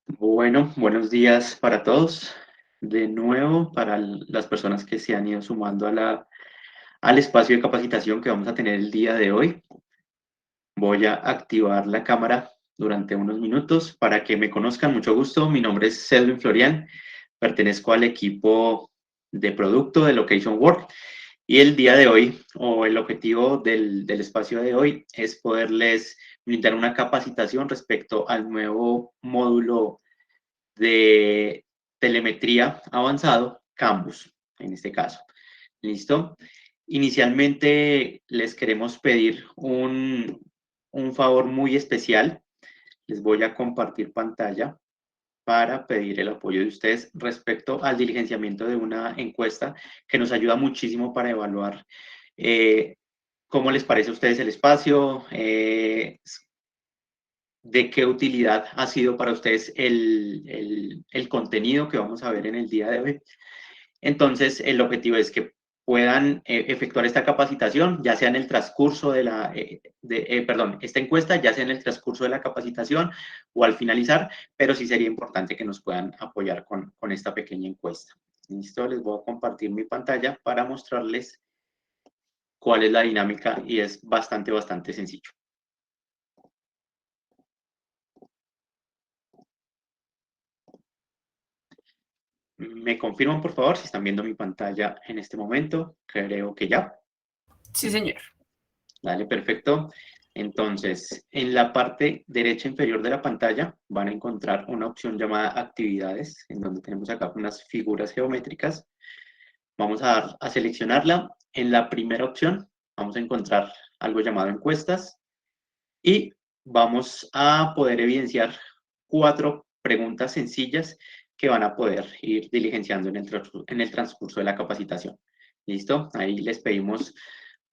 Bueno, buenos días para todos. De nuevo, para las personas que se han ido sumando al espacio de capacitación que vamos a tener el día de hoy, voy a activar la cámara durante unos minutos para que me conozcan. Mucho gusto. Mi nombre es Sedwin Florian. Pertenezco al equipo de producto de Location Work. Y el día de hoy, o el objetivo del espacio de hoy, es poderles brindar una capacitación respecto al nuevo módulo de telemetría avanzado, Canvas, en este caso. ¿Listo? Inicialmente les queremos pedir un favor muy especial. Les voy a compartir pantalla para pedir el apoyo de ustedes respecto al diligenciamiento de una encuesta que nos ayuda muchísimo para evaluar cómo les parece a ustedes el espacio, de qué utilidad ha sido para ustedes el contenido que vamos a ver en el día de hoy. Entonces, el objetivo es que puedan efectuar esta capacitación, ya sea en el transcurso perdón, esta encuesta, ya sea en el transcurso de la capacitación o al finalizar, pero sí sería importante que nos puedan apoyar con esta pequeña encuesta. Listo, les voy a compartir mi pantalla para mostrarles cuál es la dinámica y es bastante sencillo. ¿Me confirman, por favor, si están viendo mi pantalla en este momento? Creo que ya. Sí, señor. Dale, perfecto. Entonces, en la parte derecha inferior de la pantalla van a encontrar una opción llamada actividades, en donde tenemos acá unas figuras geométricas. Vamos a seleccionarla. En la primera opción vamos a encontrar algo llamado encuestas y vamos a poder evidenciar 4 preguntas sencillas que van a poder ir diligenciando en el transcurso de la capacitación. ¿Listo? Ahí les pedimos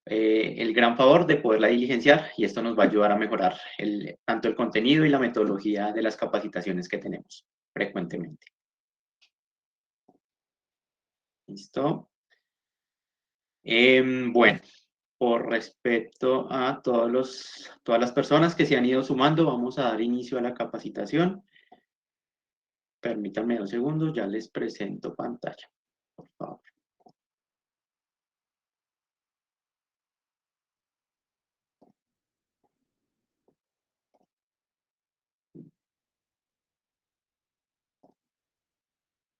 el gran favor de poderla diligenciar y esto nos va a ayudar a mejorar tanto el contenido y la metodología de las capacitaciones que tenemos frecuentemente. ¿Listo? Bueno, por respecto a todas las personas que se han ido sumando, vamos a dar inicio a la capacitación. Permítanme 2 segundos, ya les presento pantalla, por favor.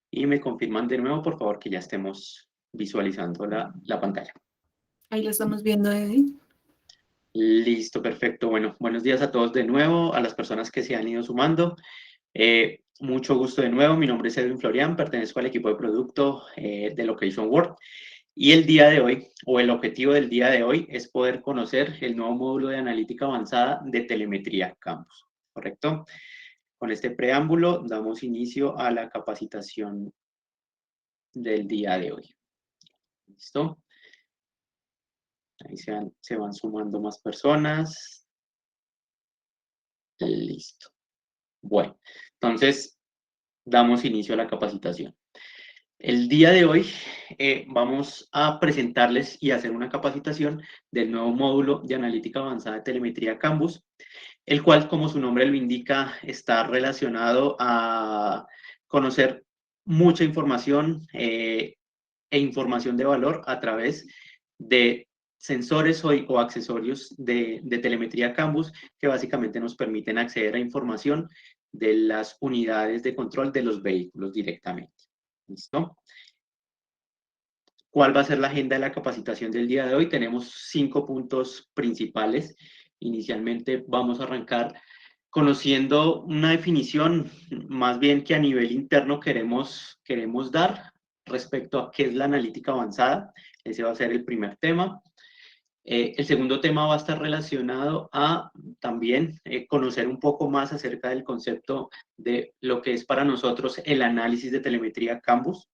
Y me confirman de nuevo, por favor, que ya estemos visualizando la pantalla. Ahí lo estamos viendo, Eddie. Listo, perfecto. Bueno, buenos días a todos de nuevo, a las personas que se han ido sumando. Mucho gusto de nuevo. Mi nombre es Edwin Florian, pertenezco al equipo de producto de Location Work. Y el día de hoy, o el objetivo del día de hoy, es poder conocer el nuevo módulo de analítica avanzada de telemetría Campus. ¿Correcto? Con este preámbulo, damos inicio a la capacitación del día de hoy. ¿Listo? Ahí se van sumando más personas. Listo. Bueno, entonces damos inicio a la capacitación. El día de hoy vamos a presentarles y hacer una capacitación del nuevo módulo de analítica avanzada de telemetría Canvas, el cual, como su nombre lo indica, está relacionado a conocer mucha información e información de valor a través de sensores o accesorios de telemetría Canvas que básicamente nos permiten acceder a información de las unidades de control de los vehículos directamente. ¿Listo? ¿Cuál va a ser la agenda de la capacitación del día de hoy? Tenemos 5 puntos principales. Inicialmente vamos a arrancar conociendo una definición, más bien que a nivel interno queremos dar respecto a qué es la analítica avanzada. Ese va a ser el primer tema. El segundo tema va a estar relacionado a también conocer un poco más acerca del concepto de lo que es para nosotros el análisis de telemetría Canvas,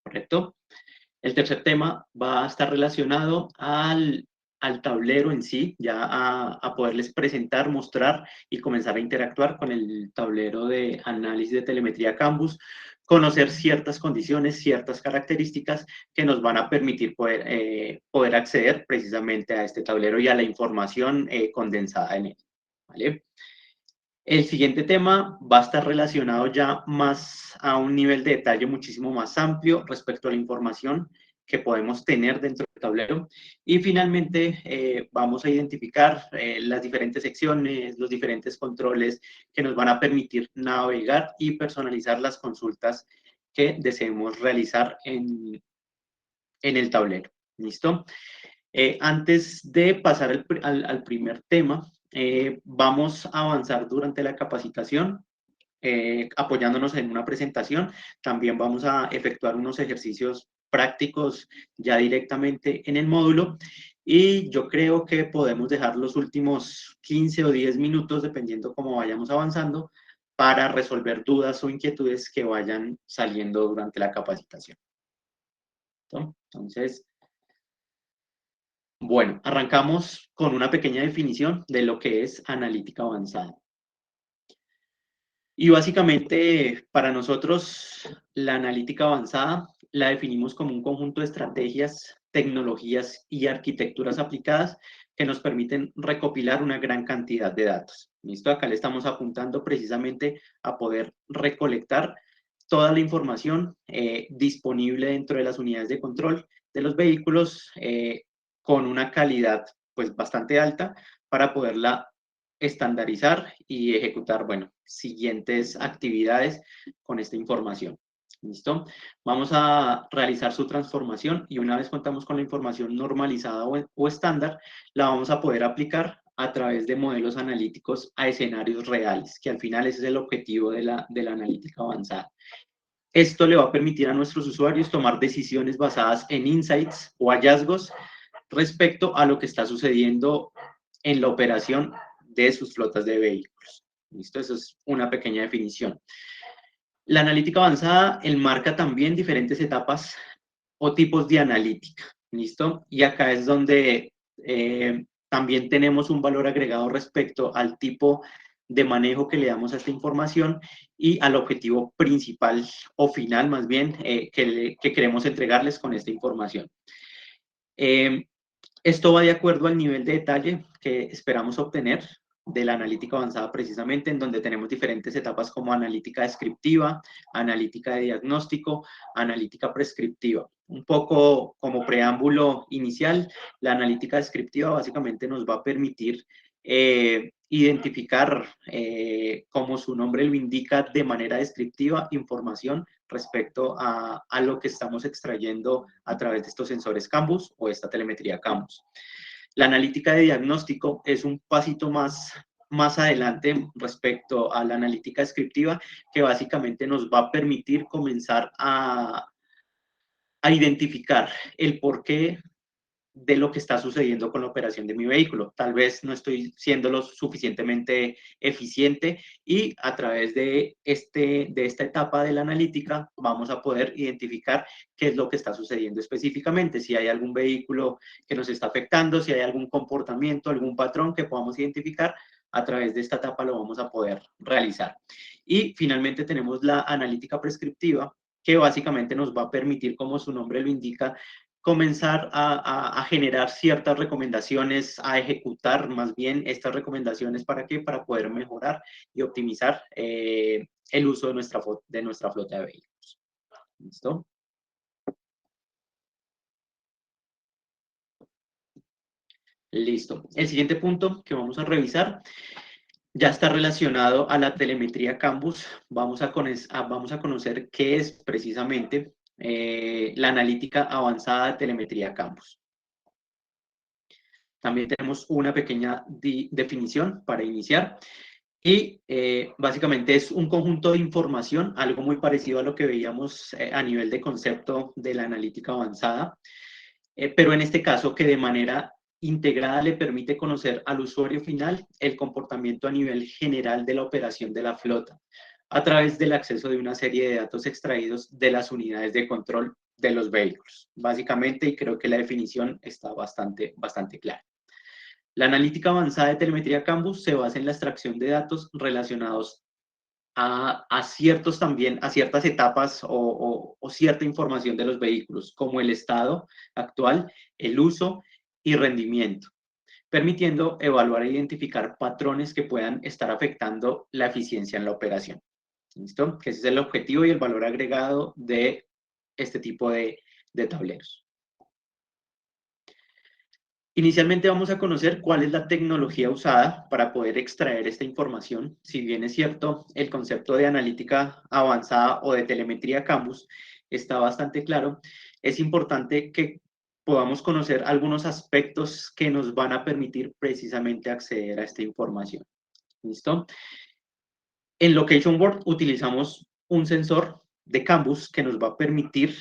¿correcto? El tercer tema va a estar relacionado al tablero en sí, ya a poderles presentar, mostrar y comenzar a interactuar con el tablero de análisis de telemetría Canvas, conocer ciertas condiciones, ciertas características que nos van a permitir poder acceder precisamente a este tablero y a la información condensada en él. ¿Vale? El siguiente tema va a estar relacionado ya más a un nivel de detalle muchísimo más amplio respecto a la información que podemos tener dentro del tablero. Y finalmente vamos a identificar las diferentes secciones, los diferentes controles que nos van a permitir navegar y personalizar las consultas que deseemos realizar en el tablero. ¿Listo? Antes de pasar al primer tema, vamos a avanzar durante la capacitación apoyándonos en una presentación. También vamos a efectuar unos ejercicios prácticos ya directamente en el módulo y yo creo que podemos dejar los últimos 15 o 10 minutos, dependiendo cómo vayamos avanzando, para resolver dudas o inquietudes que vayan saliendo durante la capacitación. Entonces, bueno, arrancamos con una pequeña definición de lo que es analítica avanzada. Y básicamente para nosotros la analítica avanzada la definimos como un conjunto de estrategias, tecnologías y arquitecturas aplicadas que nos permiten recopilar una gran cantidad de datos. ¿Listo? Acá le estamos apuntando precisamente a poder recolectar toda la información disponible dentro de las unidades de control de los vehículos con una calidad pues bastante alta para poderla estandarizar y ejecutar, bueno, siguientes actividades con esta información. ¿Listo? Vamos a realizar su transformación y una vez contamos con la información normalizada o estándar, la vamos a poder aplicar a través de modelos analíticos a escenarios reales, que al final ese es el objetivo de la analítica avanzada. Esto le va a permitir a nuestros usuarios tomar decisiones basadas en insights o hallazgos respecto a lo que está sucediendo en la operación de sus flotas de vehículos. ¿Listo? Eso es una pequeña definición. La analítica avanzada enmarca también diferentes etapas o tipos de analítica. ¿Listo? Y acá es donde también tenemos un valor agregado respecto al tipo de manejo que le damos a esta información y al objetivo principal o final, más bien, que queremos entregarles con esta información. Esto va de acuerdo al nivel de detalle que esperamos obtener de la analítica avanzada precisamente, en donde tenemos diferentes etapas como analítica descriptiva, analítica de diagnóstico, analítica prescriptiva. Un poco como preámbulo inicial, la analítica descriptiva básicamente nos va a permitir identificar, como su nombre lo indica, de manera descriptiva información respecto a lo que estamos extrayendo a través de estos sensores CANBUS o esta telemetría CANBUS. La analítica de diagnóstico es un pasito más adelante respecto a la analítica descriptiva, que básicamente nos va a permitir comenzar a identificar el porqué de lo que está sucediendo con la operación de mi vehículo. Tal vez no estoy siendo lo suficientemente eficiente y a través de esta etapa de la analítica vamos a poder identificar qué es lo que está sucediendo específicamente, si hay algún vehículo que nos está afectando, si hay algún comportamiento, algún patrón que podamos identificar, a través de esta etapa lo vamos a poder realizar. Y finalmente tenemos la analítica prescriptiva, que básicamente nos va a permitir, como su nombre lo indica, comenzar a generar ciertas recomendaciones, a ejecutar más bien estas recomendaciones. ¿Para qué? Para poder mejorar y optimizar el uso de nuestra flota de vehículos. ¿Listo? Listo. El siguiente punto que vamos a revisar ya está relacionado a la telemetría CANBUS. Vamos a conocer qué es precisamente la analítica avanzada de telemetría CANBUS. También tenemos una pequeña definición para iniciar y básicamente es un conjunto de información, algo muy parecido a lo que veíamos a nivel de concepto de la analítica avanzada, pero en este caso que de manera integrada le permite conocer al usuario final el comportamiento a nivel general de la operación de la flota a través del acceso de una serie de datos extraídos de las unidades de control de los vehículos. Básicamente, y creo que la definición está bastante clara. La analítica avanzada de telemetría CANBUS se basa en la extracción de datos relacionados a ciertas etapas o cierta información de los vehículos, como el estado actual, el uso y rendimiento. permitiendo evaluar e identificar patrones que puedan estar afectando la eficiencia en la operación. ¿Listo? Que ese es el objetivo y el valor agregado de este tipo de tableros. Inicialmente vamos a conocer cuál es la tecnología usada para poder extraer esta información. Si bien es cierto, el concepto de analítica avanzada o de telemetría Canvas está bastante claro, es importante que podamos conocer algunos aspectos que nos van a permitir precisamente acceder a esta información. ¿Listo? En Location Board utilizamos un sensor de Canvas que nos va a permitir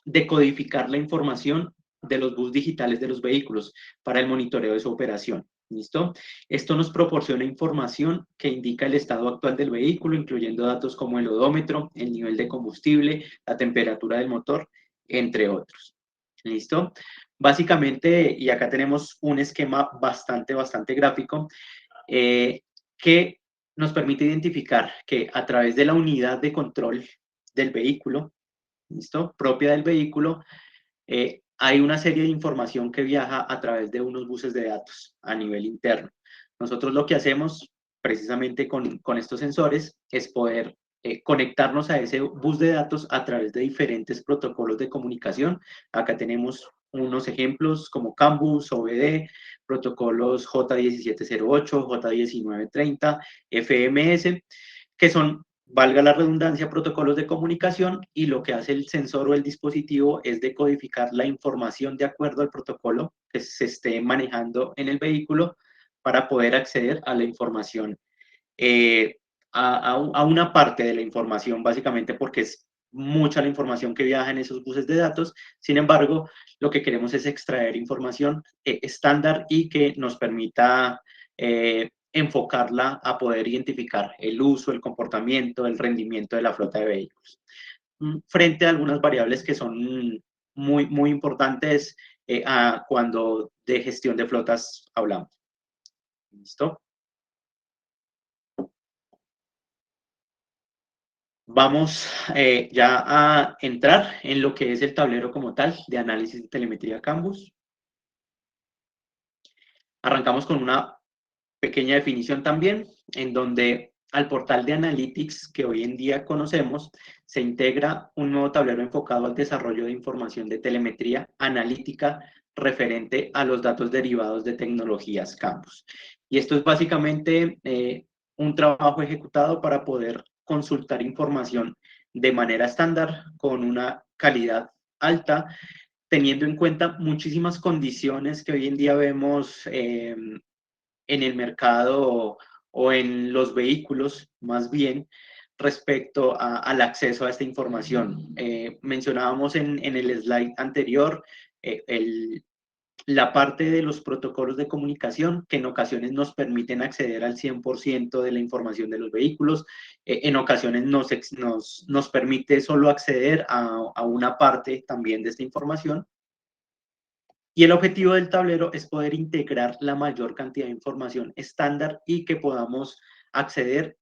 decodificar la información de los bus digitales de los vehículos para el monitoreo de su operación. ¿Listo? Esto nos proporciona información que indica el estado actual del vehículo, incluyendo datos como el odómetro, el nivel de combustible, la temperatura del motor, entre otros. ¿Listo? Básicamente, y acá tenemos un esquema bastante gráfico, que nos permite identificar que a través de la unidad de control del vehículo, ¿listo? Propia del vehículo, hay una serie de información que viaja a través de unos buses de datos a nivel interno. Nosotros lo que hacemos precisamente con estos sensores es poder conectarnos a ese bus de datos a través de diferentes protocolos de comunicación. Acá tenemos unos ejemplos como CANbus, OBD, protocolos J1708, J1930, FMS, que son, valga la redundancia, protocolos de comunicación, y lo que hace el sensor o el dispositivo es decodificar la información de acuerdo al protocolo que se esté manejando en el vehículo para poder acceder a la información, a una parte de la información, básicamente porque es mucha la información que viaja en esos buses de datos. Sin embargo, lo que queremos es extraer información estándar y que nos permita enfocarla a poder identificar el uso, el comportamiento, el rendimiento de la flota de vehículos. Frente a algunas variables que son muy importantes cuando de gestión de flotas hablamos. ¿Listo? Vamos ya a entrar en lo que es el tablero como tal de análisis de telemetría Canvas. Arrancamos con una pequeña definición también, en donde al portal de Analytics que hoy en día conocemos, se integra un nuevo tablero enfocado al desarrollo de información de telemetría analítica referente a los datos derivados de tecnologías Canvas. Y esto es básicamente un trabajo ejecutado para poder consultar información de manera estándar con una calidad alta, teniendo en cuenta muchísimas condiciones que hoy en día vemos en el mercado o en los vehículos, más bien, respecto al acceso a esta información. Mencionábamos en el slide anterior la parte de los protocolos de comunicación que en ocasiones nos permiten acceder al 100% de la información de los vehículos, en ocasiones nos permite solo acceder a una parte también de esta información. Y el objetivo del tablero es poder integrar la mayor cantidad de información estándar y que podamos acceder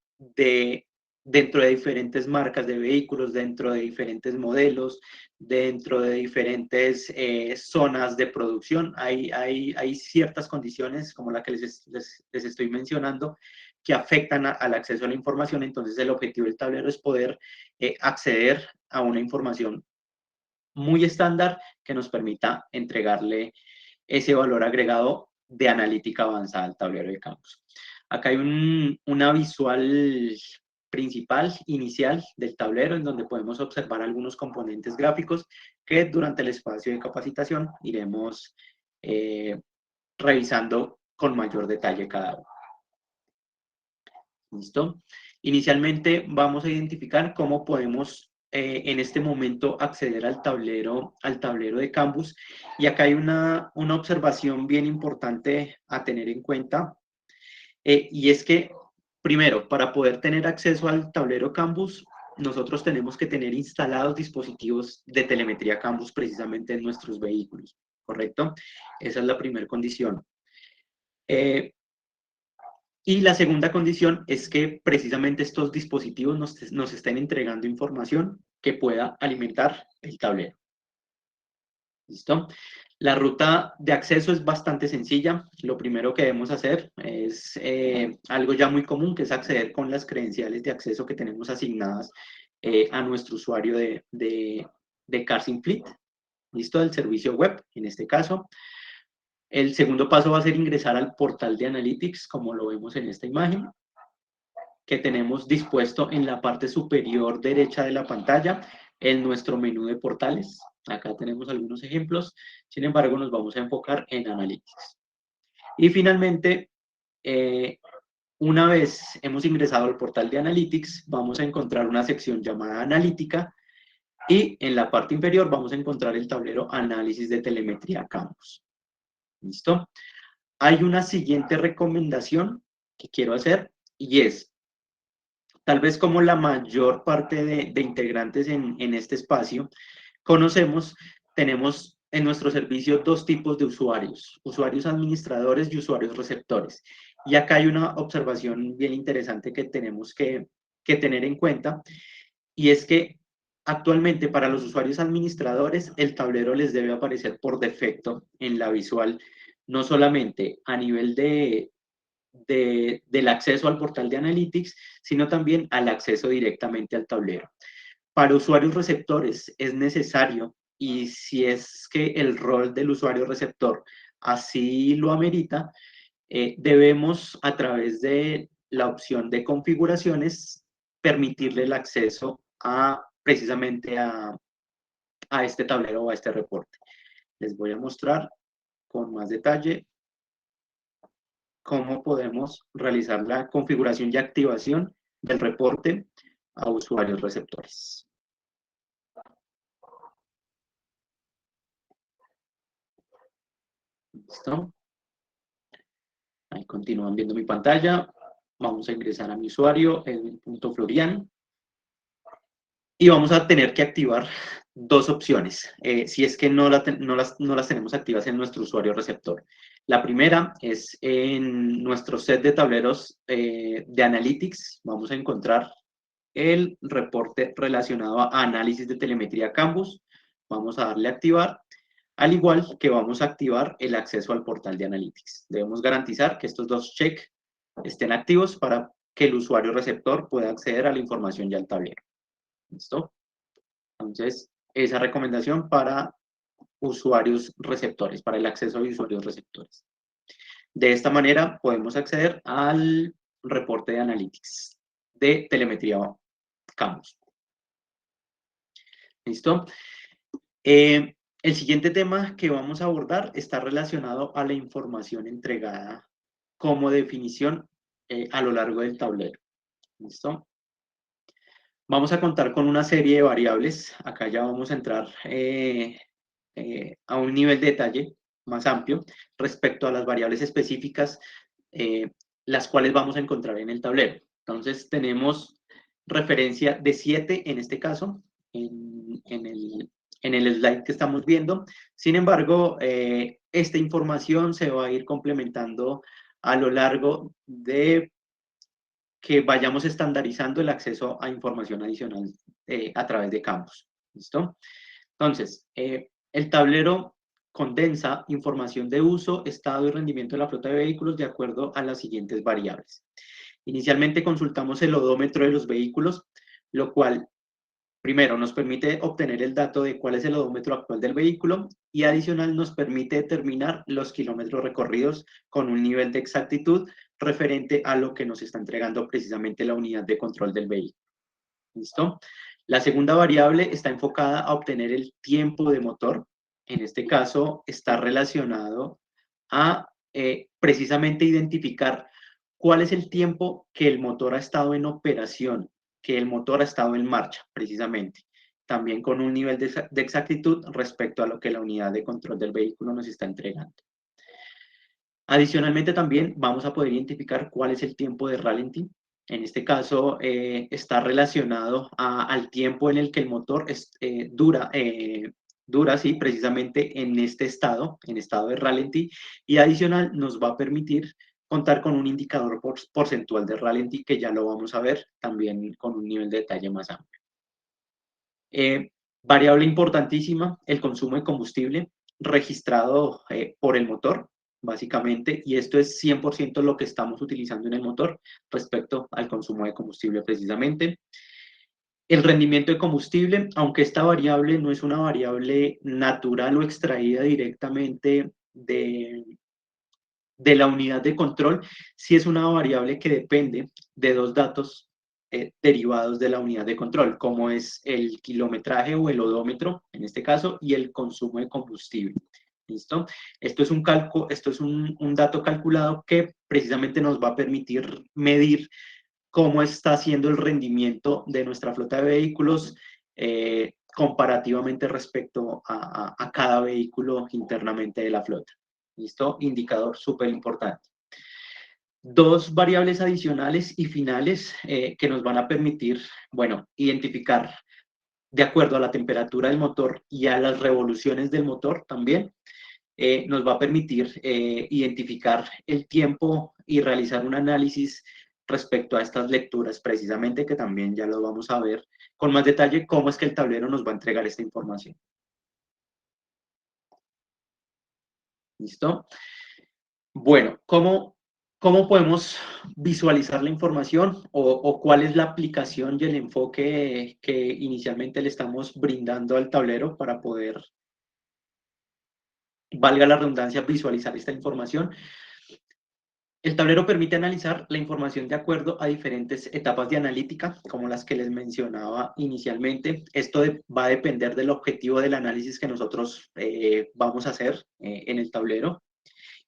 dentro de diferentes marcas de vehículos, dentro de diferentes modelos, dentro de diferentes zonas de producción. Hay ciertas condiciones, como la que les estoy mencionando, que afectan al acceso a la información. Entonces, el objetivo del tablero es poder acceder a una información muy estándar que nos permita entregarle ese valor agregado de analítica avanzada al tablero de Canvas. Acá hay una visual principal, inicial del tablero, en donde podemos observar algunos componentes gráficos que durante el espacio de capacitación iremos revisando con mayor detalle cada uno. ¿Listo? Inicialmente vamos a identificar cómo podemos en este momento acceder al tablero de Canvas, y acá hay una observación bien importante a tener en cuenta, y es que primero, para poder tener acceso al tablero Canvas, nosotros tenemos que tener instalados dispositivos de telemetría Canvas precisamente en nuestros vehículos, ¿correcto? Esa es la primera condición. Y la segunda condición es que precisamente estos dispositivos nos estén entregando información que pueda alimentar el tablero. ¿Listo? La ruta de acceso es bastante sencilla. Lo primero que debemos hacer es algo ya muy común, que es acceder con las credenciales de acceso que tenemos asignadas a nuestro usuario de Carsim Fleet, ¿listo? Del servicio web, en este caso. El segundo paso va a ser ingresar al portal de Analytics, como lo vemos en esta imagen, que tenemos dispuesto en la parte superior derecha de la pantalla en nuestro menú de portales. Acá tenemos algunos ejemplos, sin embargo nos vamos a enfocar en Analytics. Y finalmente, una vez hemos ingresado al portal de Analytics, vamos a encontrar una sección llamada Analítica y en la parte inferior vamos a encontrar el tablero Análisis de Telemetría Campus. ¿Listo? Hay una siguiente recomendación que quiero hacer y es, tal vez como la mayor parte de integrantes en este espacio, conocemos, tenemos en nuestro servicio dos tipos de usuarios, usuarios administradores y usuarios receptores. Y acá hay una observación bien interesante que tenemos que tener en cuenta, y es que actualmente para los usuarios administradores el tablero les debe aparecer por defecto en la visual, no solamente a nivel del acceso al portal de Analytics, sino también al acceso directamente al tablero. Para usuarios receptores es necesario, y si es que el rol del usuario receptor así lo amerita, debemos a través de la opción de configuraciones permitirle el acceso precisamente a este tablero o a este reporte. Les voy a mostrar con más detalle cómo podemos realizar la configuración y activación del reporte a usuarios receptores. ¿Listo? Ahí continúan viendo mi pantalla. Vamos a ingresar a mi usuario, el punto Florian. Y vamos a tener que activar dos opciones, si es que no las tenemos activas en nuestro usuario receptor. La primera es en nuestro set de tableros de Analytics. Vamos a encontrar el reporte relacionado a análisis de telemetría Campus. Vamos a darle a activar, al igual que vamos a activar el acceso al portal de Analytics. Debemos garantizar que estos dos check estén activos para que el usuario receptor pueda acceder a la información y al tablero. ¿Listo? Entonces, esa recomendación para usuarios receptores, para el acceso de usuarios receptores. De esta manera podemos acceder al reporte de Analytics de telemetría Campus. ¿Listo? El siguiente tema que vamos a abordar está relacionado a la información entregada como definición a lo largo del tablero. ¿Listo? Vamos a contar con una serie de variables. Acá ya vamos a entrar a un nivel de detalle más amplio respecto a las variables específicas, las cuales vamos a encontrar en el tablero. Entonces, tenemos referencia de 7 en este caso, en el slide que estamos viendo. Sin embargo, esta información se va a ir complementando a lo largo de que vayamos estandarizando el acceso a información adicional a través de campos. ¿Listo? Entonces, el tablero condensa información de uso, estado y rendimiento de la flota de vehículos de acuerdo a las siguientes variables. Inicialmente consultamos el odómetro de los vehículos, lo cual primero nos permite obtener el dato de cuál es el odómetro actual del vehículo y adicional nos permite determinar los kilómetros recorridos con un nivel de exactitud referente a lo que nos está entregando precisamente la unidad de control del vehículo. ¿Listo? La segunda variable está enfocada a obtener el tiempo de motor. En este caso está relacionado a precisamente identificar cuál es el tiempo que el motor ha estado en operación, que el motor ha estado en marcha, precisamente. También con un nivel de exactitud respecto a lo que la unidad de control del vehículo nos está entregando. Adicionalmente también vamos a poder identificar cuál es el tiempo de ralentí. En este caso está relacionado al tiempo en el que el motor dura sí, precisamente en este estado, en estado de ralentí, y adicional nos va a permitir contar con un indicador porcentual de ralentí que ya lo vamos a ver también con un nivel de detalle más amplio. Variable importantísima, el consumo de combustible. registrado por el motor, básicamente, y esto es 100% lo que estamos utilizando en el motor respecto al consumo de combustible precisamente. El rendimiento de combustible, aunque esta variable no es una variable natural o extraída directamente de la unidad de control, sí es una variable que depende de dos datos derivados de la unidad de control, como es el kilometraje o el odómetro, en este caso, y el consumo de combustible. ¿Listo? Esto es un dato calculado que precisamente nos va a permitir medir cómo está siendo el rendimiento de nuestra flota de vehículos comparativamente respecto a cada vehículo internamente de la flota. ¿Listo? Indicador súper importante. Dos variables adicionales y finales que nos van a permitir, bueno, identificar de acuerdo a la temperatura del motor y a las revoluciones del motor también, nos va a permitir identificar el tiempo y realizar un análisis respecto a estas lecturas, precisamente que también ya lo vamos a ver con más detalle cómo es que el tablero nos va a entregar esta información. ¿Listo? Bueno, ¿cómo podemos visualizar la información o cuál es la aplicación y el enfoque que inicialmente le estamos brindando al tablero para poder, valga la redundancia, visualizar esta información? El tablero permite analizar la información de acuerdo a diferentes etapas de analítica, como las que les mencionaba inicialmente. Esto va a depender del objetivo del análisis que nosotros vamos a hacer en el tablero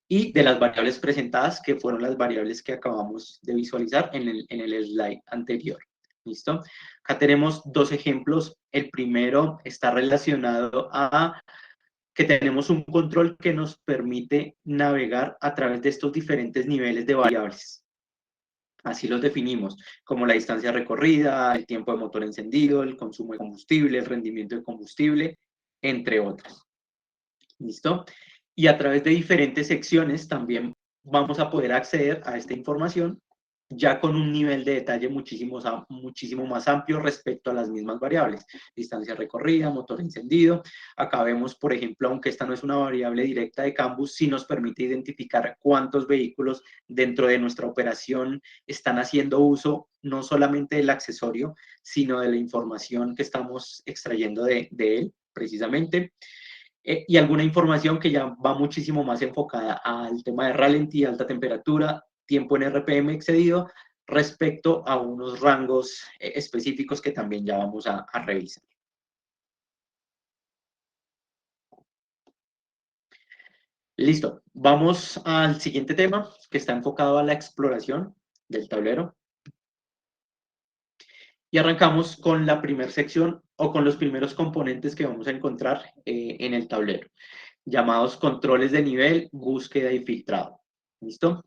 y de las variables presentadas, que fueron las variables que acabamos de visualizar en el slide anterior. ¿Listo? Acá tenemos dos ejemplos. El primero está relacionado a que tenemos un control que nos permite navegar a través de estos diferentes niveles de variables. Así los definimos, como la distancia recorrida, el tiempo de motor encendido, el consumo de combustible, el rendimiento de combustible, entre otras. ¿Listo? Y a través de diferentes secciones también vamos a poder acceder a esta información ya con un nivel de detalle muchísimo más amplio respecto a las mismas variables. Distancia recorrida, motor encendido. Acá vemos, por ejemplo, aunque esta no es una variable directa de Canvas, sí nos permite identificar cuántos vehículos dentro de nuestra operación están haciendo uso no solamente del accesorio, sino de la información que estamos extrayendo de él, precisamente. Y alguna información que ya va muchísimo más enfocada al tema de ralentí, alta temperatura, tiempo en RPM excedido, respecto a unos rangos específicos que también ya vamos a revisar. Listo, vamos al siguiente tema que está enfocado a la exploración del tablero. Y arrancamos con la primera sección o con los primeros componentes que vamos a encontrar en el tablero, llamados controles de nivel, búsqueda y filtrado. ¿Listo?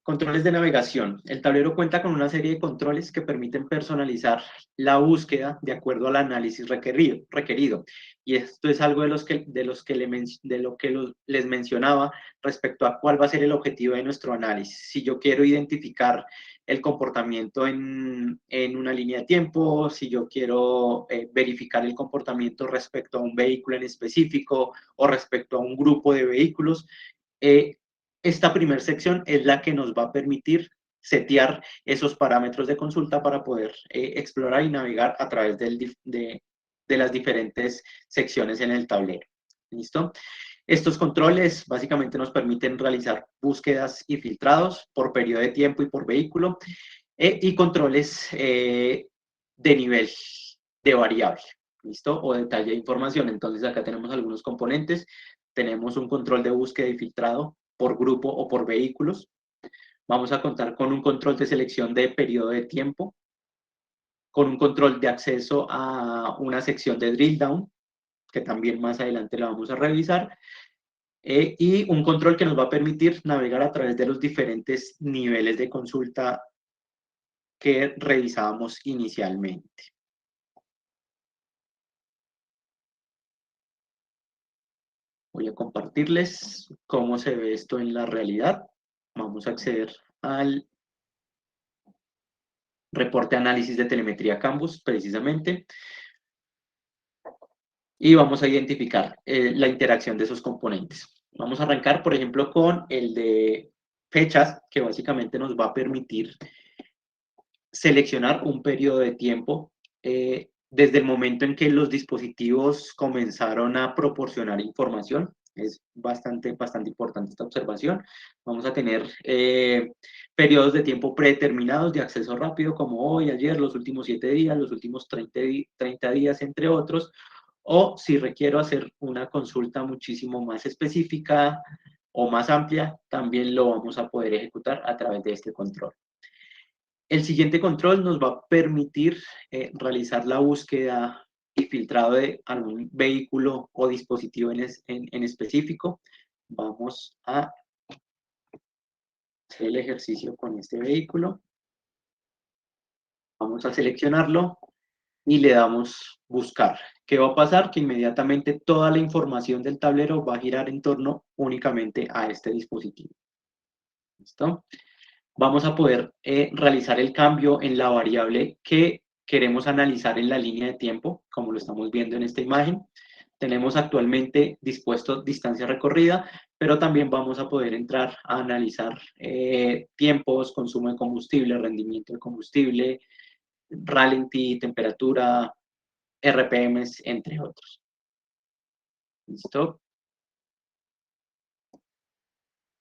Controles de navegación. El tablero cuenta con una serie de controles que permiten personalizar la búsqueda de acuerdo al análisis requerido. Y esto es algo les mencionaba respecto a cuál va a ser el objetivo de nuestro análisis. Si yo quiero identificar el comportamiento en una línea de tiempo, si yo quiero verificar el comportamiento respecto a un vehículo en específico o respecto a un grupo de vehículos, esta primera sección es la que nos va a permitir setear esos parámetros de consulta para poder explorar y navegar a través de las diferentes secciones en el tablero. ¿Listo? Estos controles básicamente nos permiten realizar búsquedas y filtrados por periodo de tiempo y por vehículo y controles de nivel de variable. ¿Listo? O detalle de información. Entonces acá tenemos algunos componentes. Tenemos un control de búsqueda y filtrado por grupo o por vehículos. Vamos a contar con un control de selección de periodo de tiempo, con un control de acceso a una sección de drill down, que también más adelante la vamos a revisar, y un control que nos va a permitir navegar a través de los diferentes niveles de consulta que revisábamos inicialmente. Voy a compartirles cómo se ve esto en la realidad. Vamos a acceder al reporte análisis de telemetría Canvas, precisamente. y vamos a identificar la interacción de esos componentes. Vamos a arrancar, por ejemplo, con el de fechas, que básicamente nos va a permitir seleccionar un periodo de tiempo desde el momento en que los dispositivos comenzaron a proporcionar información. Es bastante importante esta observación. Vamos a tener periodos de tiempo predeterminados de acceso rápido, como hoy, ayer, los últimos 7 días, los últimos 30 días, entre otros. O si requiero hacer una consulta muchísimo más específica o más amplia, también lo vamos a poder ejecutar a través de este control. El siguiente control nos va a permitir realizar la búsqueda y filtrado de algún vehículo o dispositivo en específico. Vamos a hacer el ejercicio con este vehículo. Vamos a seleccionarlo y le damos buscar. ¿Qué va a pasar? Que inmediatamente toda la información del tablero va a girar en torno únicamente a este dispositivo. ¿Listo? Vamos a poder realizar el cambio en la variable que queremos analizar en la línea de tiempo, como lo estamos viendo en esta imagen. Tenemos actualmente dispuesto distancia recorrida, pero también vamos a poder entrar a analizar tiempos, consumo de combustible, rendimiento de combustible, ralentí, temperatura, RPMs, entre otros. ¿Listo?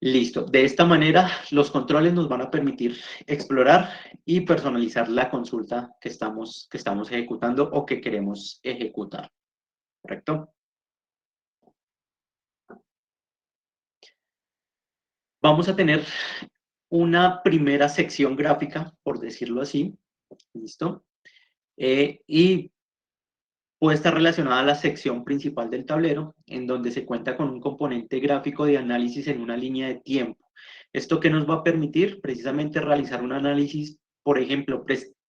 Listo. De esta manera, los controles nos van a permitir explorar y personalizar la consulta que estamos ejecutando o que queremos ejecutar. ¿Correcto? Vamos a tener una primera sección gráfica, por decirlo así. ¿Listo? Y puede estar relacionada a la sección principal del tablero, en donde se cuenta con un componente gráfico de análisis en una línea de tiempo. ¿Esto qué nos va a permitir? Precisamente realizar un análisis, por ejemplo,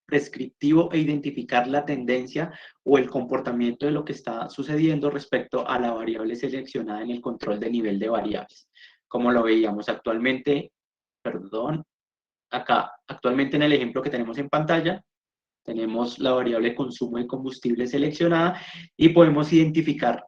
prescriptivo e identificar la tendencia o el comportamiento de lo que está sucediendo respecto a la variable seleccionada en el control de nivel de variables. Como lo veíamos actualmente, perdón, acá, actualmente en el ejemplo que tenemos en pantalla, tenemos la variable consumo de combustible seleccionada y podemos identificar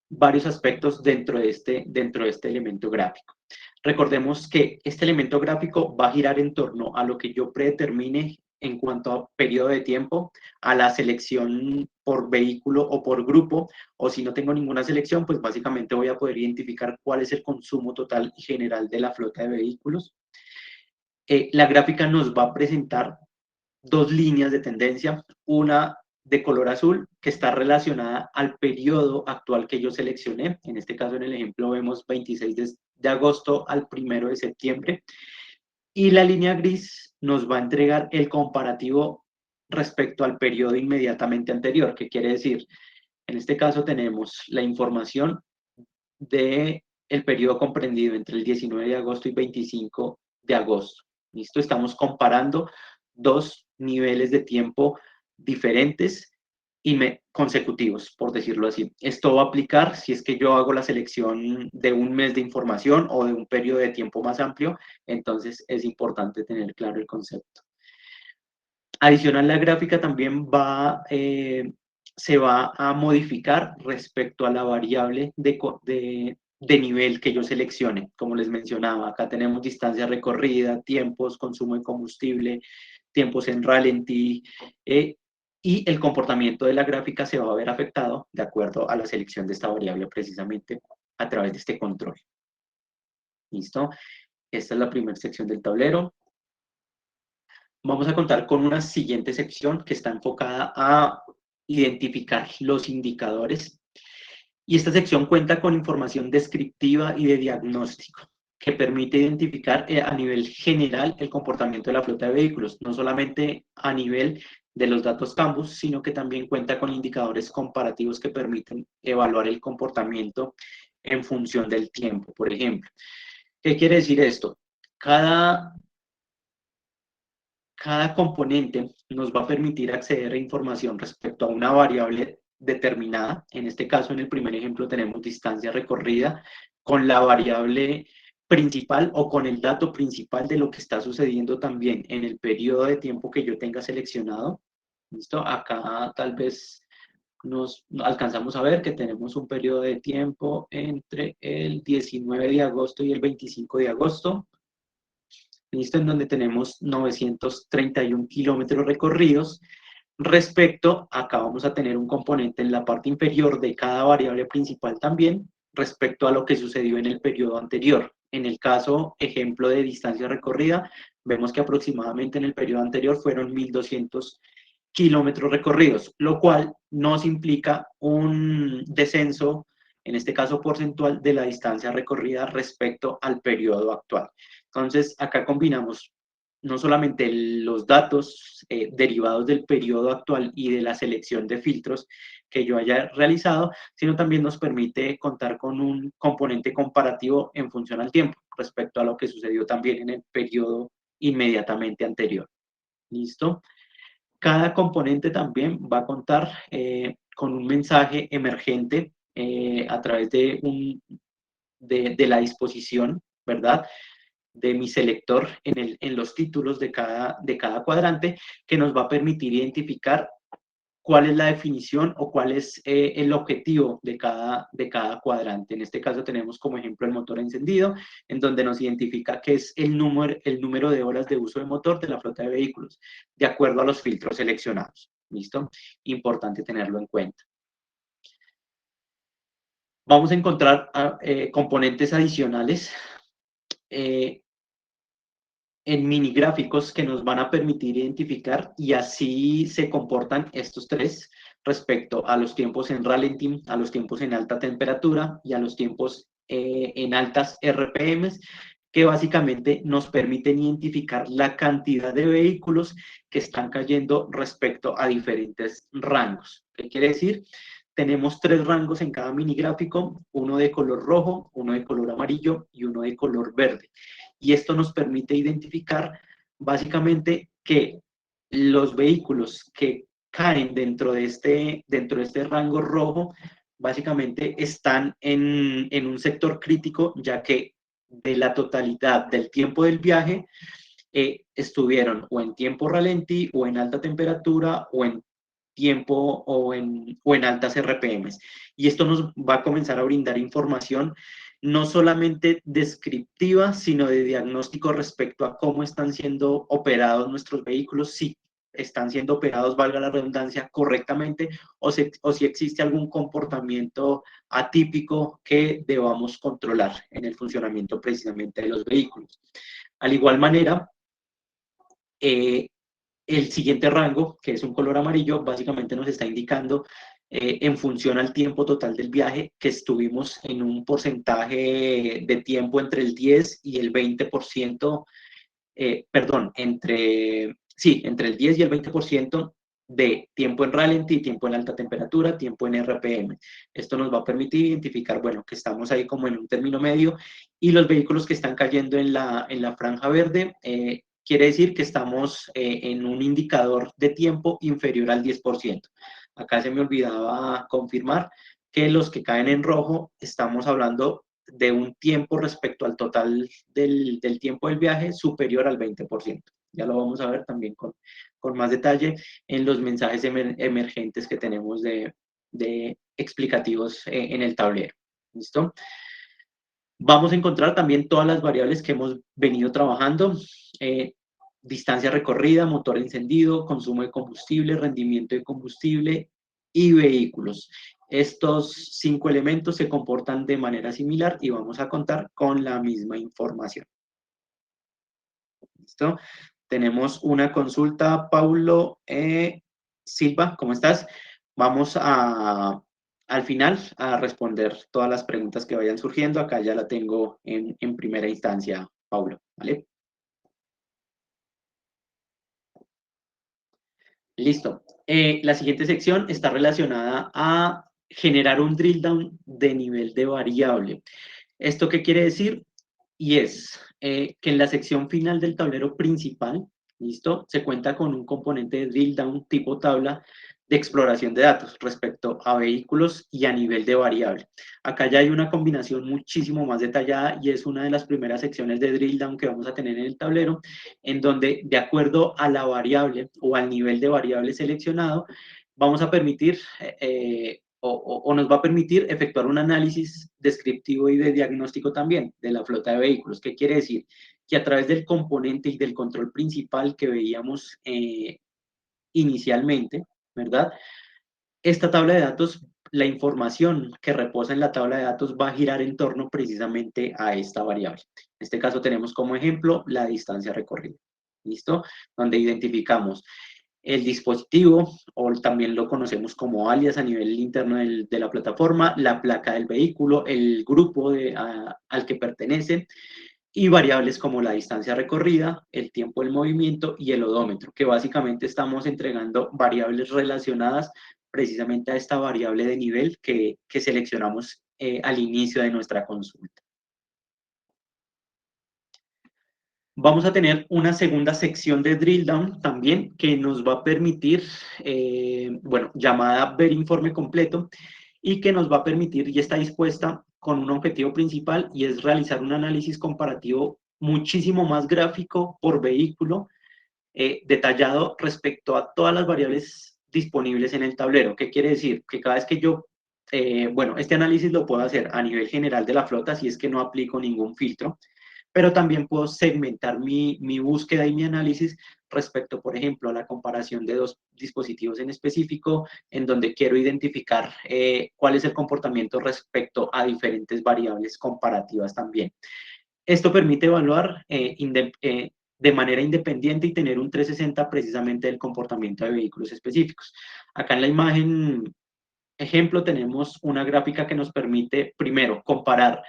varios aspectos dentro de este elemento gráfico. Recordemos que este elemento gráfico va a girar en torno a lo que yo predetermine en cuanto a periodo de tiempo, a la selección por vehículo o por grupo, o si no tengo ninguna selección, pues básicamente voy a poder identificar cuál es el consumo total y general de la flota de vehículos. La gráfica nos va a presentar dos líneas de tendencia, una de color azul que está relacionada al periodo actual que yo seleccioné. En este caso, en el ejemplo, vemos 26 de agosto al 1 de septiembre. Y la línea gris nos va a entregar el comparativo respecto al periodo inmediatamente anterior, que quiere decir, en este caso tenemos la información del periodo comprendido entre el 19 de agosto y 25 de agosto. ¿Listo? Estamos comparando dos niveles de tiempo diferentes y consecutivos, por decirlo así. Esto va a aplicar si es que yo hago la selección de un mes de información o de un periodo de tiempo más amplio, entonces es importante tener claro el concepto. Adicional, la gráfica también se va a modificar respecto a la variable de nivel que yo seleccione. Como les mencionaba, acá tenemos distancia recorrida, tiempos, consumo de combustible, tiempos en ralentí, y el comportamiento de la gráfica se va a ver afectado de acuerdo a la selección de esta variable precisamente a través de este control. ¿Listo? Esta es la primera sección del tablero. Vamos a contar con una siguiente sección que está enfocada a identificar los indicadores. Y esta sección cuenta con información descriptiva y de diagnóstico que permite identificar a nivel general el comportamiento de la flota de vehículos, no solamente a nivel de los datos Canvas, sino que también cuenta con indicadores comparativos que permiten evaluar el comportamiento en función del tiempo, por ejemplo. ¿Qué quiere decir esto? Cada componente nos va a permitir acceder a información respecto a una variable determinada. En este caso, en el primer ejemplo, tenemos distancia recorrida con la variable principal o con el dato principal de lo que está sucediendo también en el periodo de tiempo que yo tenga seleccionado. ¿Listo? Acá tal vez nos alcanzamos a ver que tenemos un periodo de tiempo entre el 19 de agosto y el 25 de agosto, ¿listo? En donde tenemos 931 kilómetros recorridos. Respecto, acá vamos a tener un componente en la parte inferior de cada variable principal también, respecto a lo que sucedió en el periodo anterior. En el caso, ejemplo de distancia recorrida, vemos que aproximadamente en el periodo anterior fueron 1.200 kilómetros recorridos, lo cual nos implica un descenso, en este caso porcentual, de la distancia recorrida respecto al periodo actual. Entonces, acá combinamos no solamente los datos derivados del periodo actual y de la selección de filtros que yo haya realizado, sino también nos permite contar con un componente comparativo en función al tiempo, respecto a lo que sucedió también en el periodo inmediatamente anterior. ¿Listo? Cada componente también va a contar con un mensaje emergente a través de la disposición, ¿verdad? De mi selector en los títulos de cada cuadrante, que nos va a permitir identificar cuál es la definición o cuál es el objetivo de cada cuadrante. En este caso tenemos como ejemplo el motor encendido, en donde nos identifica qué es el número de horas de uso de motor de la flota de vehículos, de acuerdo a los filtros seleccionados. ¿Listo? Importante tenerlo en cuenta. Vamos a encontrar componentes adicionales en mini gráficos que nos van a permitir identificar, y así se comportan estos tres respecto a los tiempos en ralentí, a los tiempos en alta temperatura y a los tiempos en altas RPMs, que básicamente nos permiten identificar la cantidad de vehículos que están cayendo respecto a diferentes rangos. ¿Qué quiere decir? Tenemos tres rangos en cada mini gráfico, uno de color rojo, uno de color amarillo y uno de color verde. Y esto nos permite identificar básicamente que los vehículos que caen dentro de este rango rojo básicamente están en un sector crítico, ya que de la totalidad del tiempo del viaje estuvieron o en tiempo ralentí o en alta temperatura o en tiempo o en altas RPMs. Y esto nos va a comenzar a brindar información no solamente descriptiva, sino de diagnóstico respecto a cómo están siendo operados nuestros vehículos, si están siendo operados, valga la redundancia, correctamente, o si existe algún comportamiento atípico que debamos controlar en el funcionamiento precisamente de los vehículos. Al igual manera, el siguiente rango, que es un color amarillo, básicamente nos está indicando en función al tiempo total del viaje, que estuvimos en un porcentaje de tiempo entre el 10 y el 20%, perdón, entre el 10 y el 20% de tiempo en ralentí, tiempo en alta temperatura, tiempo en RPM. Esto nos va a permitir identificar, bueno, que estamos ahí como en un término medio, y los vehículos que están cayendo en la franja verde, quiere decir que estamos en un indicador de tiempo inferior al 10%. Acá se me olvidaba confirmar que los que caen en rojo, estamos hablando de un tiempo respecto al total del tiempo del viaje superior al 20%. Ya lo vamos a ver también con más detalle en los mensajes emergentes que tenemos de explicativos en el tablero. ¿Listo? Vamos a encontrar también todas las variables que hemos venido trabajando. Distancia recorrida, motor encendido, consumo de combustible, rendimiento de combustible y vehículos. Estos 5 elementos se comportan de manera similar y vamos a contar con la misma información. ¿Listo? Tenemos una consulta, Paulo Silva, ¿cómo estás? Vamos al final a responder todas las preguntas que vayan surgiendo. Acá ya la tengo en primera instancia, Paulo, ¿vale? Listo. La siguiente sección está relacionada a generar un drill down de nivel de variable. ¿Esto qué quiere decir? Y es que en la sección final del tablero principal, ¿listo? Se cuenta con un componente de drill down tipo tabla de exploración de datos respecto a vehículos y a nivel de variable. Acá ya hay una combinación muchísimo más detallada y es una de las primeras secciones de drill down que vamos a tener en el tablero, en donde de acuerdo a la variable o al nivel de variable seleccionado, vamos a permitir o nos va a permitir efectuar un análisis descriptivo y de diagnóstico también de la flota de vehículos. ¿Qué quiere decir? Que a través del componente y del control principal que veíamos inicialmente, ¿verdad? Esta tabla de datos, la información que reposa en la tabla de datos va a girar en torno precisamente a esta variable. En este caso tenemos como ejemplo la distancia recorrida. ¿Listo? Donde identificamos el dispositivo, o también lo conocemos como alias a nivel interno de la plataforma, la placa del vehículo, el grupo al que pertenece, y variables como la distancia recorrida, el tiempo del movimiento y el odómetro, que básicamente estamos entregando variables relacionadas precisamente a esta variable de nivel que seleccionamos al inicio de nuestra consulta. Vamos a tener una segunda sección de drill down también que nos va a permitir, bueno, llamada ver informe completo, y que nos va a permitir y está dispuesta con un objetivo principal, y es realizar un análisis comparativo muchísimo más gráfico por vehículo, detallado respecto a todas las variables disponibles en el tablero. ¿Qué quiere decir? Que cada vez que yo, bueno, este análisis lo puedo hacer a nivel general de la flota si es que no aplico ningún filtro, pero también puedo segmentar mi búsqueda y mi análisis respecto, por ejemplo, a la comparación de dos dispositivos en específico, en donde quiero identificar cuál es el comportamiento respecto a diferentes variables comparativas también. Esto permite evaluar de manera independiente y tener un 360 precisamente del comportamiento de vehículos específicos. Acá en la imagen ejemplo tenemos una gráfica que nos permite, primero, comparar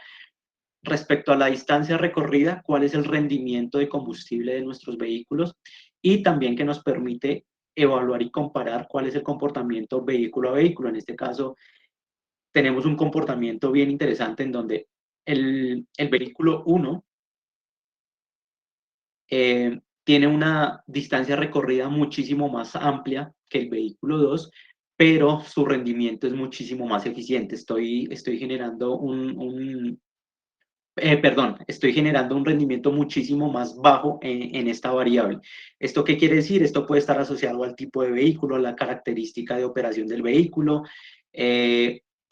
respecto a la distancia recorrida, cuál es el rendimiento de combustible de nuestros vehículos, y también que nos permite evaluar y comparar cuál es el comportamiento vehículo a vehículo. En este caso, tenemos un comportamiento bien interesante en donde el vehículo 1 tiene una distancia recorrida muchísimo más amplia que el vehículo 2, pero su rendimiento es muchísimo más eficiente. Estoy generando estoy generando un rendimiento muchísimo más bajo en esta variable. ¿Esto qué quiere decir? Esto puede estar asociado al tipo de vehículo, a la característica de operación del vehículo,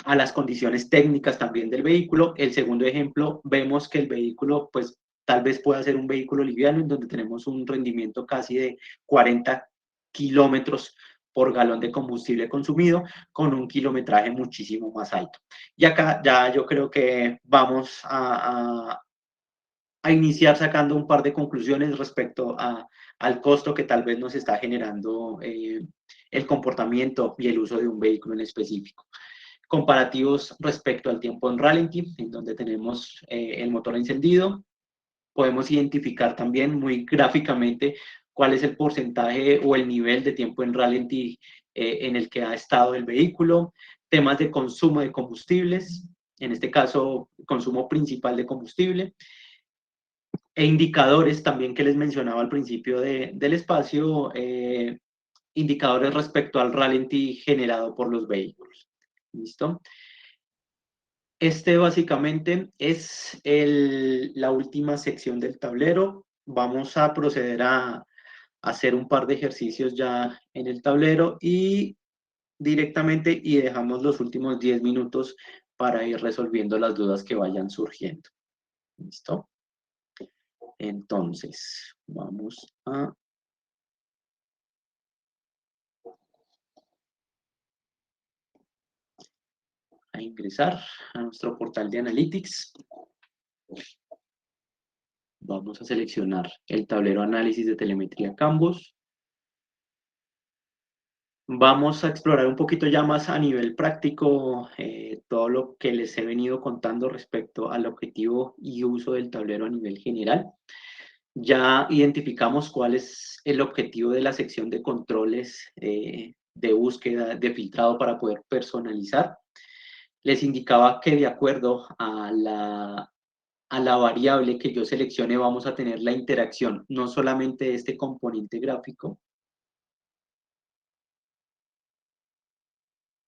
a las condiciones técnicas también del vehículo. El segundo ejemplo, vemos que el vehículo, pues tal vez pueda ser un vehículo liviano en donde tenemos un rendimiento casi de 40 kilómetros por galón de combustible consumido, con un kilometraje muchísimo más alto. Y acá ya yo creo que vamos a iniciar sacando un par de conclusiones respecto al costo que tal vez nos está generando el comportamiento y el uso de un vehículo en específico. Comparativos respecto al tiempo en ralentí, en donde tenemos el motor encendido. Podemos identificar también muy gráficamente cuál es el porcentaje o el nivel de tiempo en ralentí en el que ha estado el vehículo. Temas de consumo de combustibles, en este caso, consumo principal de combustible, e indicadores también que les mencionaba al principio del espacio, indicadores respecto al ralentí generado por los vehículos. ¿Listo? Este básicamente es la última sección del tablero. Vamos a proceder a hacer un par de ejercicios ya en el tablero y directamente, y dejamos los últimos 10 minutos para ir resolviendo las dudas que vayan surgiendo. ¿Listo? Entonces, vamos a ingresar a nuestro portal de Analytics. Vamos a seleccionar el tablero análisis de telemetría Canvas. Vamos a explorar un poquito ya más a nivel práctico todo lo que les he venido contando respecto al objetivo y uso del tablero a nivel general. Ya identificamos cuál es el objetivo de la sección de controles de búsqueda, de filtrado para poder personalizar. Les indicaba que de acuerdo a la variable que yo seleccione vamos a tener la interacción no solamente de este componente gráfico,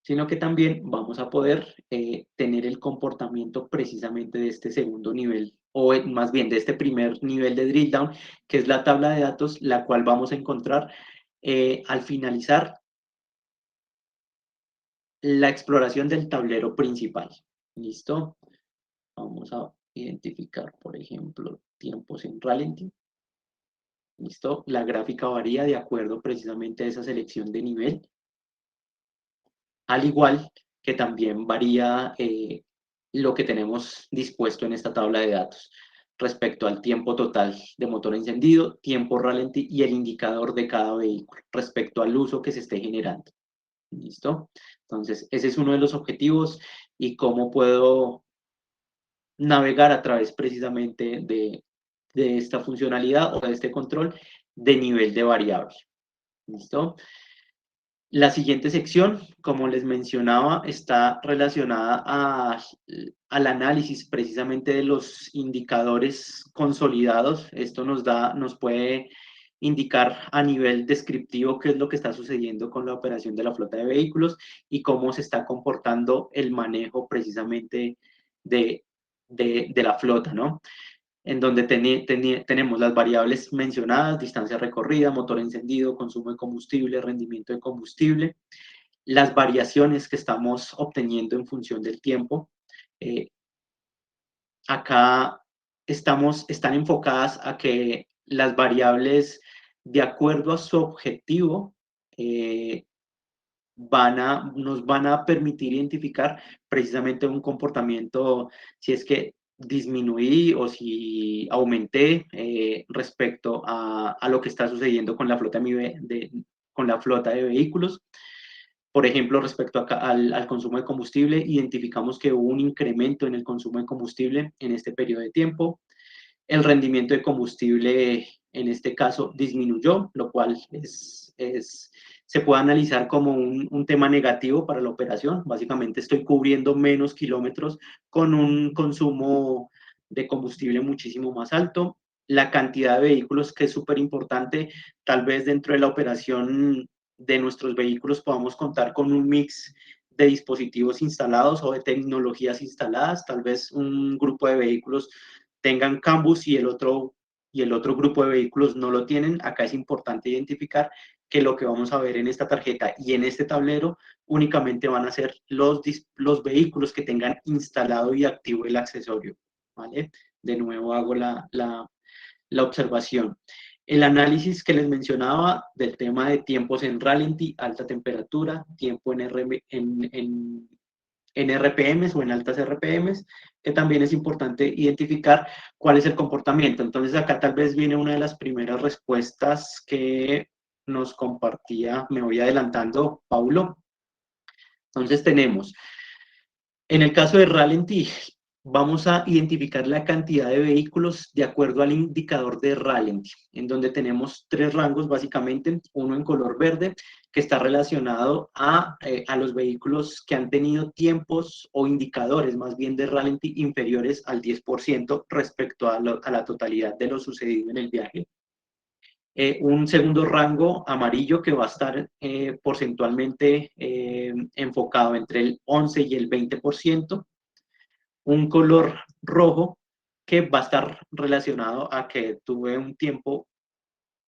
sino que también vamos a poder tener el comportamiento precisamente de este segundo nivel, o más bien de este primer nivel de drill down, que es la tabla de datos, la cual vamos a encontrar al finalizar la exploración del tablero principal. ¿Listo? Vamos a identificar, por ejemplo, tiempos en ralentí. ¿Listo? La gráfica varía de acuerdo precisamente a esa selección de nivel, al igual que también varía lo que tenemos dispuesto en esta tabla de datos respecto al tiempo total de motor encendido, tiempo ralentí y el indicador de cada vehículo respecto al uso que se esté generando. ¿Listo? Entonces, ese es uno de los objetivos y cómo puedo navegar a través precisamente de esta funcionalidad o de este control de nivel de variable. ¿Listo? La siguiente sección, como les mencionaba, está relacionada al análisis precisamente de los indicadores consolidados. Esto nos puede indicar a nivel descriptivo qué es lo que está sucediendo con la operación de la flota de vehículos y cómo se está comportando el manejo precisamente de, de la flota, ¿no? En donde tenemos las variables mencionadas: distancia recorrida, motor encendido, consumo de combustible, rendimiento de combustible, las variaciones que estamos obteniendo en función del tiempo. Eh, Acá están enfocadas a que las variables, de acuerdo a su objetivo, eh, nos van a permitir identificar precisamente un comportamiento, si es que disminuí o si aumenté respecto a lo que está sucediendo con la flota con la flota de vehículos. Por ejemplo, respecto al consumo de combustible, identificamos que hubo un incremento en el consumo de combustible en este periodo de tiempo. El rendimiento de combustible en este caso disminuyó, lo cual se puede analizar como un tema negativo para la operación. Básicamente estoy cubriendo menos kilómetros con un consumo de combustible muchísimo más alto. La cantidad de vehículos, que es súper importante, tal vez dentro de la operación de nuestros vehículos podamos contar con un mix de dispositivos instalados o de tecnologías instaladas. Tal vez un grupo de vehículos tengan Cambus y el otro grupo de vehículos no lo tienen. Acá es importante identificar que lo que vamos a ver en esta tarjeta y en este tablero únicamente van a ser los vehículos que tengan instalado y activo el accesorio, ¿vale? De nuevo hago la observación. El análisis que les mencionaba del tema de tiempos en ralentí, alta temperatura, tiempo en RPMs o en altas RPMs, que también es importante identificar cuál es el comportamiento. Entonces acá tal vez viene una de las primeras respuestas que nos compartía, me voy adelantando, Paulo. Entonces tenemos, en el caso de ralentí, vamos a identificar la cantidad de vehículos de acuerdo al indicador de ralentí, en donde tenemos tres rangos básicamente, uno en color verde, que está relacionado a los vehículos que han tenido tiempos o indicadores más bien de ralentí inferiores al 10% respecto a la totalidad de lo sucedido en el viaje. Un segundo rango amarillo que va a estar porcentualmente enfocado entre el 11 y el 20%. Un color rojo que va a estar relacionado a que tuve un tiempo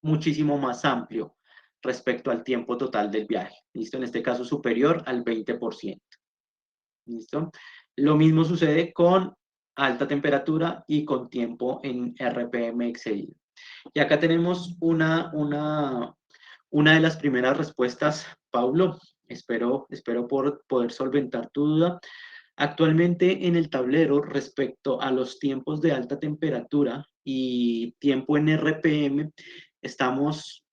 muchísimo más amplio respecto al tiempo total del viaje. ¿Listo? En este caso superior al 20%. ¿Listo? Lo mismo sucede con alta temperatura y con tiempo en RPM excedido. Y acá tenemos una de las primeras respuestas, Paulo. Espero poder solventar tu duda. Actualmente en el tablero, respecto a los tiempos de alta temperatura y tiempo en RPM, estamos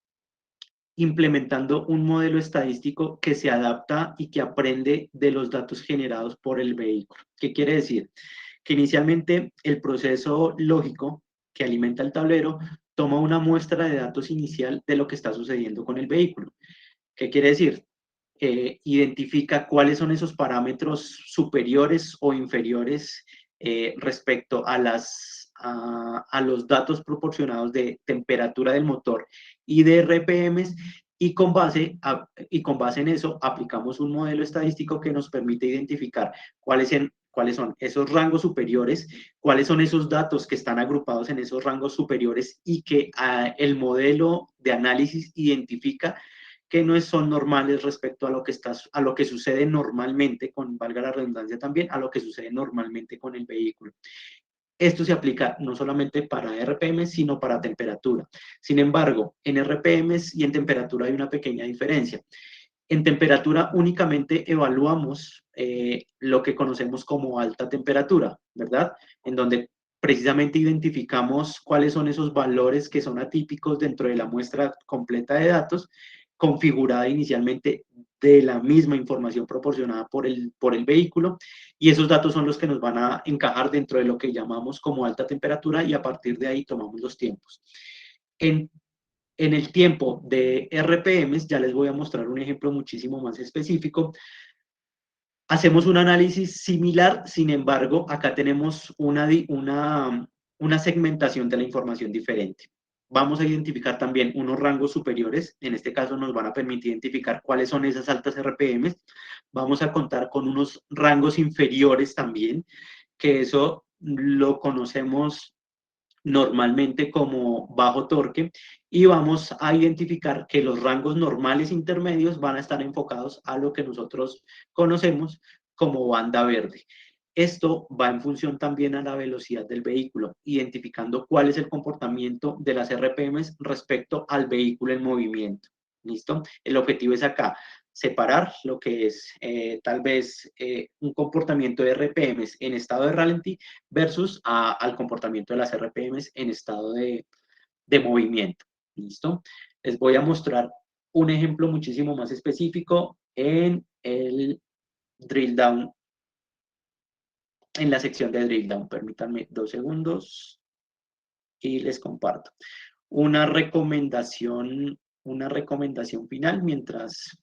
implementando un modelo estadístico que se adapta y que aprende de los datos generados por el vehículo. ¿Qué quiere decir? Que inicialmente el proceso lógico que alimenta el tablero toma una muestra de datos inicial de lo que está sucediendo con el vehículo. ¿Qué quiere decir? Identifica cuáles son esos parámetros superiores o inferiores respecto a los datos proporcionados de temperatura del motor y de RPMs, y con base en eso aplicamos un modelo estadístico que nos permite identificar cuáles son esos rangos superiores, cuáles son esos datos que están agrupados en esos rangos superiores y que el modelo de análisis identifica que no son normales respecto a a lo que sucede normalmente, valga la redundancia también, a lo que sucede normalmente con el vehículo. Esto se aplica no solamente para RPMs, sino para temperatura. Sin embargo, en RPMs y en temperatura hay una pequeña diferencia. En temperatura únicamente evaluamos lo que conocemos como alta temperatura, ¿verdad? En donde precisamente identificamos cuáles son esos valores que son atípicos dentro de la muestra completa de datos, configurada inicialmente de la misma información proporcionada por el vehículo, y esos datos son los que nos van a encajar dentro de lo que llamamos como alta temperatura, y a partir de ahí tomamos los tiempos. En el tiempo de RPMs, ya les voy a mostrar un ejemplo muchísimo más específico. Hacemos un análisis similar, sin embargo, acá tenemos una segmentación de la información diferente. Vamos a identificar también unos rangos superiores, en este caso nos van a permitir identificar cuáles son esas altas RPMs. Vamos a contar con unos rangos inferiores también, que eso lo conocemos normalmente como bajo torque, y vamos a identificar que los rangos normales intermedios van a estar enfocados a lo que nosotros conocemos como banda verde. Esto va en función también a la velocidad del vehículo, identificando cuál es el comportamiento de las RPMs respecto al vehículo en movimiento. ¿Listo? El objetivo es acá separar lo que es tal vez un comportamiento de RPMs en estado de ralentí versus al comportamiento de las RPMs en estado de movimiento. ¿Listo? Les voy a mostrar un ejemplo muchísimo más específico en el drill down, en la sección de drill down. Permítanme 2 segundos y les comparto una recomendación final mientras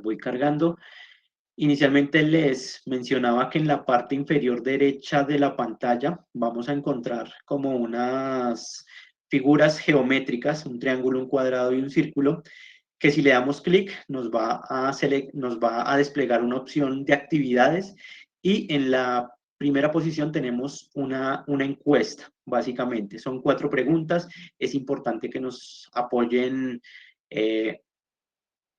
voy cargando. Inicialmente les mencionaba que en la parte inferior derecha de la pantalla vamos a encontrar como unas figuras geométricas, un triángulo, un cuadrado y un círculo, que si le damos clic nos va a desplegar una opción de actividades, y en la primera posición tenemos una encuesta, básicamente. Son 4 preguntas, es importante que nos apoyen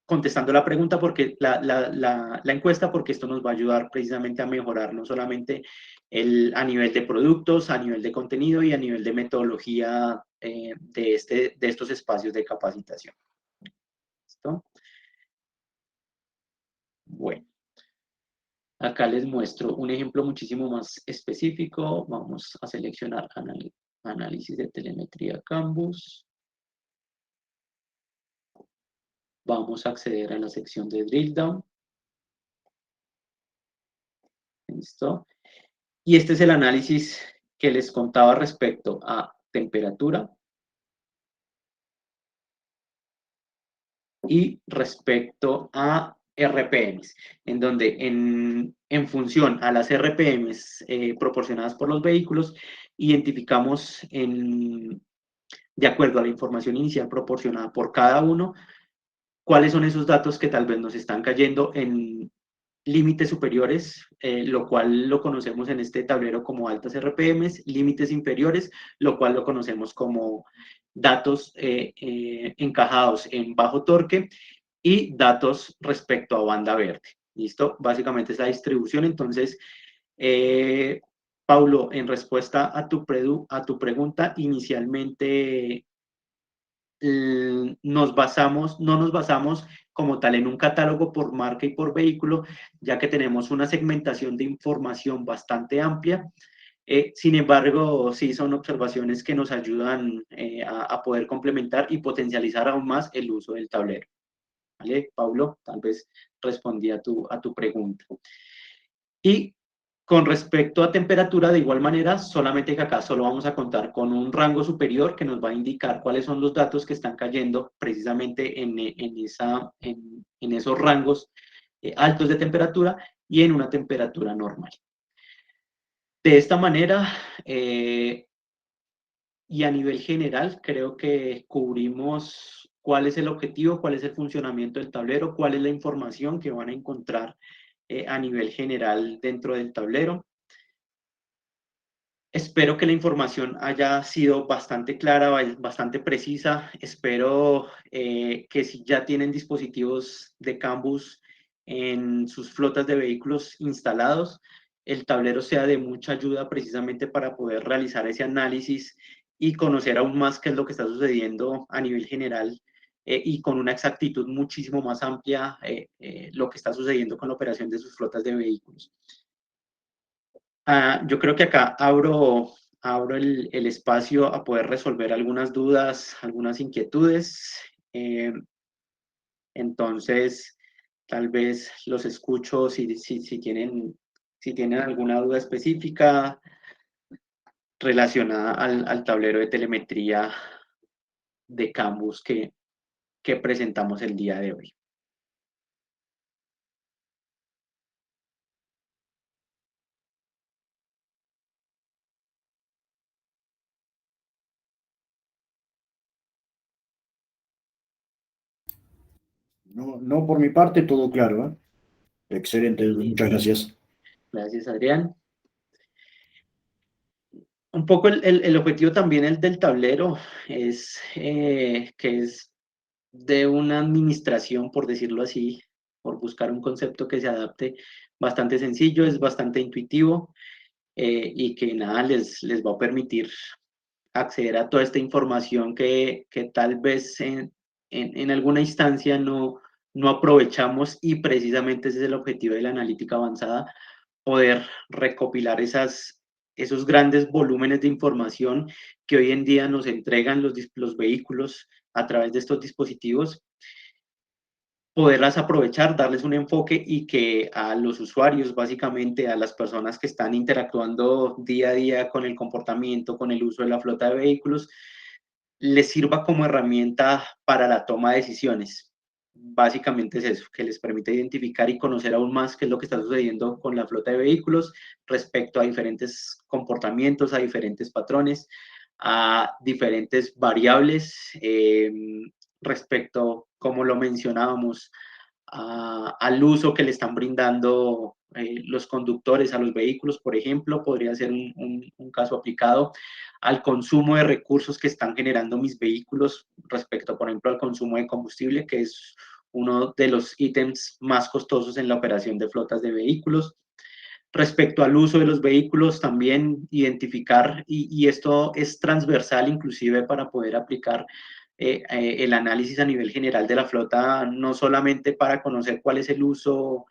contestando la pregunta, porque la encuesta, porque esto nos va a ayudar precisamente a mejorar no solamente a nivel de productos, a nivel de contenido y a nivel de metodología de estos espacios de capacitación. ¿Listo? Bueno, acá les muestro un ejemplo muchísimo más específico. Vamos a seleccionar análisis de telemetría Canvas. Vamos a acceder a la sección de drill down. ¿Listo? Y este es el análisis que les contaba respecto a temperatura y respecto a RPMs, en donde en función a las RPMs proporcionadas por los vehículos, identificamos de acuerdo a la información inicial proporcionada por cada uno, cuáles son esos datos que tal vez nos están cayendo en límites superiores, lo cual lo conocemos en este tablero como altas RPMs, límites inferiores, lo cual lo conocemos como datos encajados en bajo torque, y datos respecto a banda verde. ¿Listo? Básicamente es la distribución. Entonces, Paulo, en respuesta a tu pregunta, inicialmente no nos basamos como tal en un catálogo por marca y por vehículo, ya que tenemos una segmentación de información bastante amplia. Sin embargo, sí son observaciones que nos ayudan a poder complementar y potencializar aún más el uso del tablero. ¿Vale, Paulo? Tal vez respondí a tu pregunta. Y con respecto a temperatura, de igual manera, solamente que acá solo vamos a contar con un rango superior que nos va a indicar cuáles son los datos que están cayendo precisamente en esos rangos altos de temperatura y en una temperatura normal. De esta manera, y a nivel general, creo que cubrimos cuál es el objetivo, cuál es el funcionamiento del tablero, cuál es la información que van a encontrar a nivel general dentro del tablero. Espero que la información haya sido bastante clara, bastante precisa. Espero que si ya tienen dispositivos de Cambus en sus flotas de vehículos instalados, el tablero sea de mucha ayuda precisamente para poder realizar ese análisis y conocer aún más qué es lo que está sucediendo a nivel general y con una exactitud muchísimo más amplia lo que está sucediendo con la operación de sus flotas de vehículos. Yo creo que acá abro el espacio a poder resolver algunas dudas, algunas inquietudes. Eh, entonces, tal vez los escucho si tienen alguna duda específica relacionada al tablero de telemetría de Cambus que presentamos el día de hoy. No, no por mi parte, todo claro, ¿eh? Excelente, muchas gracias. Gracias, Adrián. Un poco el objetivo también el del tablero es que es de una administración, por decirlo así, por buscar un concepto que se adapte bastante sencillo, es bastante intuitivo y que nada les va a permitir acceder a toda esta información que tal vez en alguna instancia no aprovechamos y precisamente ese es el objetivo de la analítica avanzada, poder recopilar esos grandes volúmenes de información que hoy en día nos entregan los vehículos a través de estos dispositivos, poderlas aprovechar, darles un enfoque y que a los usuarios, básicamente a las personas que están interactuando día a día con el comportamiento, con el uso de la flota de vehículos, les sirva como herramienta para la toma de decisiones. Básicamente es eso, que les permite identificar y conocer aún más qué es lo que está sucediendo con la flota de vehículos respecto a diferentes comportamientos, a diferentes patrones, a diferentes variables respecto, como lo mencionábamos, al uso que le están brindando los conductores a los vehículos, por ejemplo, podría ser un caso aplicado al consumo de recursos que están generando mis vehículos respecto, por ejemplo, al consumo de combustible, que es uno de los ítems más costosos en la operación de flotas de vehículos. Respecto al uso de los vehículos, también identificar, y esto es transversal inclusive para poder aplicar el análisis a nivel general de la flota, no solamente para conocer cuál es el uso,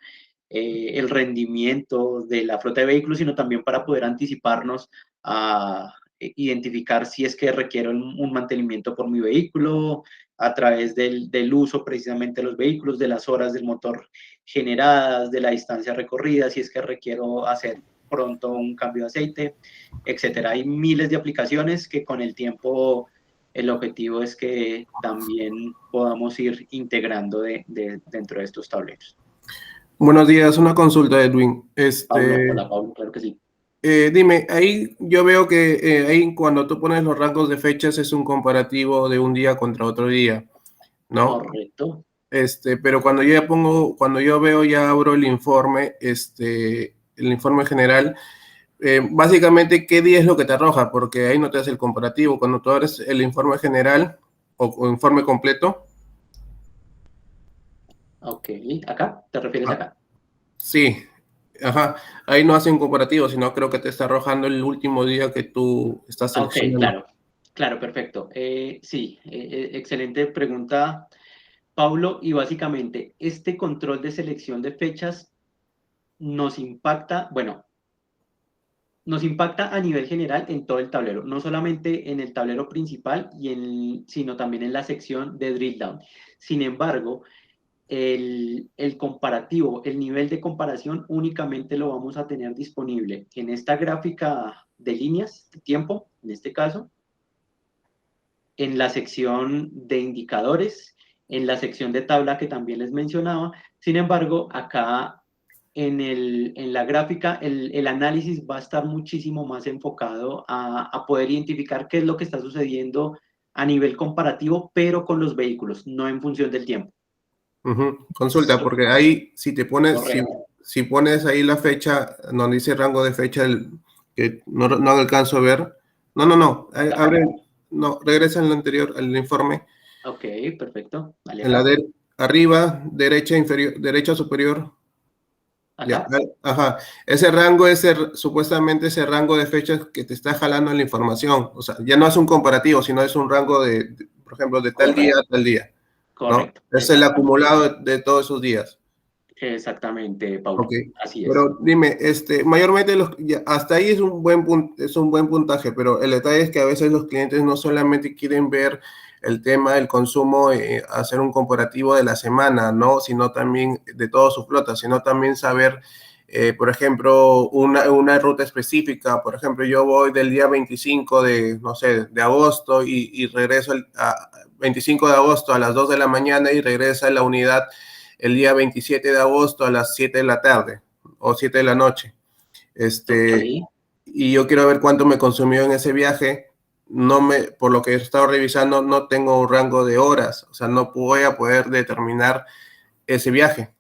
el rendimiento de la flota de vehículos, sino también para poder anticiparnos a identificar si es que requiero un mantenimiento por mi vehículo a través del uso precisamente de los vehículos, de las horas del motor generadas, de la distancia recorrida, si es que requiero hacer pronto un cambio de aceite, etcétera. Hay miles de aplicaciones que con el tiempo el objetivo es que también podamos ir integrando dentro de estos tableros. Buenos días, una consulta, Edwin. Pablo, hola Pablo, claro que sí. Dime, ahí yo veo que ahí cuando tú pones los rangos de fechas es un comparativo de un día contra otro día, ¿no? Correcto. Pero cuando yo ya cuando yo veo, ya abro el informe general, básicamente, ¿qué día es lo que te arroja? Porque ahí no te hace el comparativo. Cuando tú abres el informe general o informe completo. Ok, ¿acá? ¿Te refieres acá? Sí, ajá. Ahí no hace un comparativo, sino creo que te está arrojando el último día que tú estás seleccionando. Ok, claro, perfecto. Sí, excelente pregunta, Pablo. Y básicamente, este control de selección de fechas nos impacta, bueno, nos impacta a nivel general en todo el tablero, no solamente en el tablero principal, sino también en la sección de drill down. Sin embargo, el comparativo, el nivel de comparación únicamente lo vamos a tener disponible en esta gráfica de líneas de tiempo, en este caso, en la sección de indicadores, en la sección de tabla que también les mencionaba. Sin embargo, acá en la gráfica el análisis va a estar muchísimo más enfocado a poder identificar qué es lo que está sucediendo a nivel comparativo, pero con los vehículos, no en función del tiempo. Consulta, porque ahí si te pones, Correcto. si pones ahí la fecha, donde dice rango de fecha, que que no alcanzo a ver. No. Abre, no, regresa al anterior, al informe. Ok, perfecto. Vale, En la acá. arriba, derecha inferior, derecha superior. Ya, Acá. ajá. Ese rango es supuestamente ese rango de fechas que te está jalando la información. O sea, ya no es un comparativo, sino es un rango por ejemplo, de tal día Correcto, a tal día, ¿no? correcto. Es el acumulado de todos esos días. Exactamente, Ok. Paulo. Así es. Pero dime, mayormente hasta ahí es un buen puntaje, pero el detalle es que a veces los clientes no solamente quieren ver el tema del consumo, hacer un comparativo de la semana, ¿no? Sino también de toda su flota, sino también saber, por ejemplo, una ruta específica. Por ejemplo, yo voy del día 25 no sé, de agosto y regreso 25 de agosto a las 2 de la mañana y regresa la unidad el día 27 de agosto a las 7 de la tarde o 7 de la noche. Ok. Y yo quiero ver cuánto me consumió en ese viaje. Por lo que he estado revisando, no tengo un rango de horas, o sea, no voy a poder determinar ese viaje.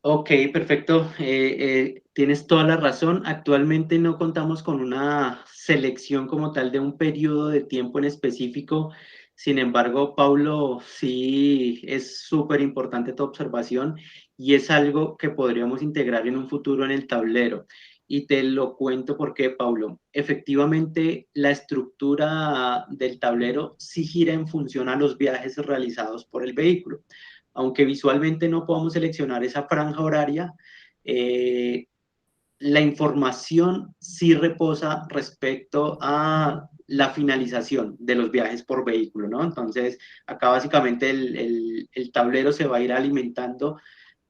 Ok, perfecto. Tienes toda la razón. Actualmente no contamos con una selección como tal de un periodo de tiempo en específico. Sin embargo, Paulo, sí es súper importante tu observación y es algo que podríamos integrar en un futuro en el tablero. Y te lo cuento porque, Paulo, efectivamente la estructura del tablero sí gira en función a los viajes realizados por el vehículo. Aunque visualmente no podamos seleccionar esa franja horaria, la información sí reposa respecto a la finalización de los viajes por vehículo, ¿no? Entonces, acá básicamente el tablero se va a ir alimentando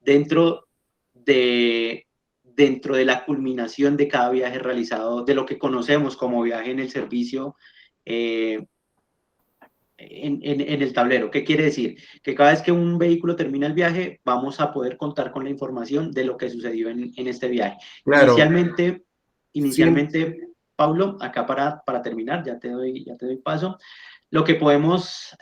dentro de, dentro de la culminación de cada viaje realizado, de lo que conocemos como viaje en el servicio en el tablero. ¿Qué quiere decir? Que cada vez que un vehículo termina el viaje, vamos a poder contar con la información de lo que sucedió en este viaje. Claro, sí, Inicialmente, Paulo, acá para terminar, ya te doy paso, lo que podemos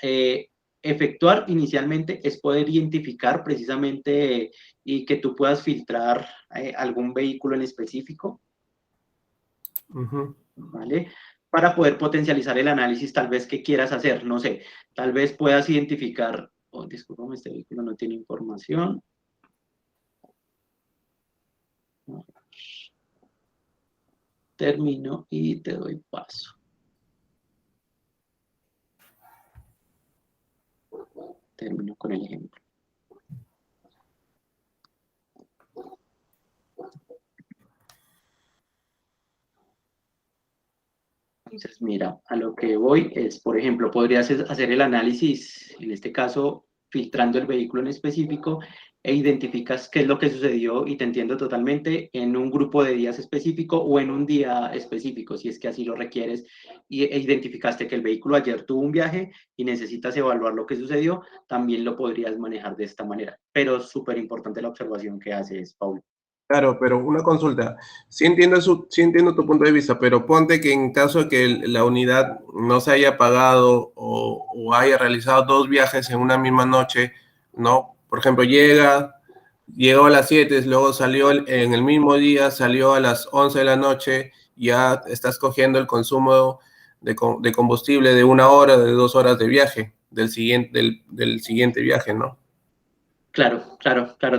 efectuar inicialmente es poder identificar precisamente y que tú puedas filtrar algún vehículo en específico, ¿vale? Para poder potencializar el análisis tal vez que quieras hacer, no sé, tal vez puedas identificar, oh, discúlpame, este vehículo no tiene información. Termino y te doy paso. Termino con el ejemplo. Entonces, mira, a lo que voy es, por ejemplo, podrías hacer el análisis, en este caso, filtrando el vehículo en específico e identificas qué es lo que sucedió y te entiendo totalmente en un grupo de días específico o en un día específico, si es que así lo requieres, e identificaste que el vehículo ayer tuvo un viaje y necesitas evaluar lo que sucedió, también lo podrías manejar de esta manera. Pero súper importante la observación que haces, Paul. claro, pero una consulta. Sí entiendo tu punto de vista, pero ponte que en caso de que la unidad no se haya pagado o haya realizado dos viajes en una misma noche, ¿no? Por ejemplo, llegó a las 7, luego salió en el mismo día, salió a las 11 de la noche, ya estás cogiendo el consumo de combustible de 1 hora, de 2 horas de viaje, del siguiente viaje, ¿no? Claro,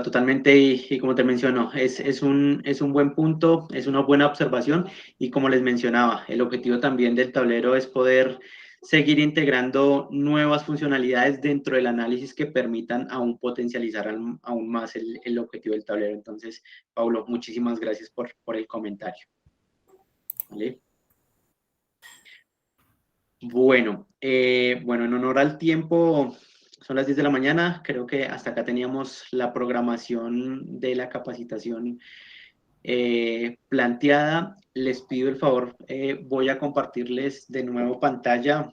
totalmente. Y como te menciono, es un buen punto, es una buena observación. Y como les mencionaba, el objetivo también del tablero es poder seguir integrando nuevas funcionalidades dentro del análisis que permitan aún potencializar aún más el objetivo del tablero. Entonces, Paulo, muchísimas gracias por el comentario. ¿Vale? Bueno, en honor al tiempo, son las 10 de la mañana, creo que hasta acá teníamos la programación de la capacitación planteada. Les pido el favor, voy a compartirles de nuevo pantalla.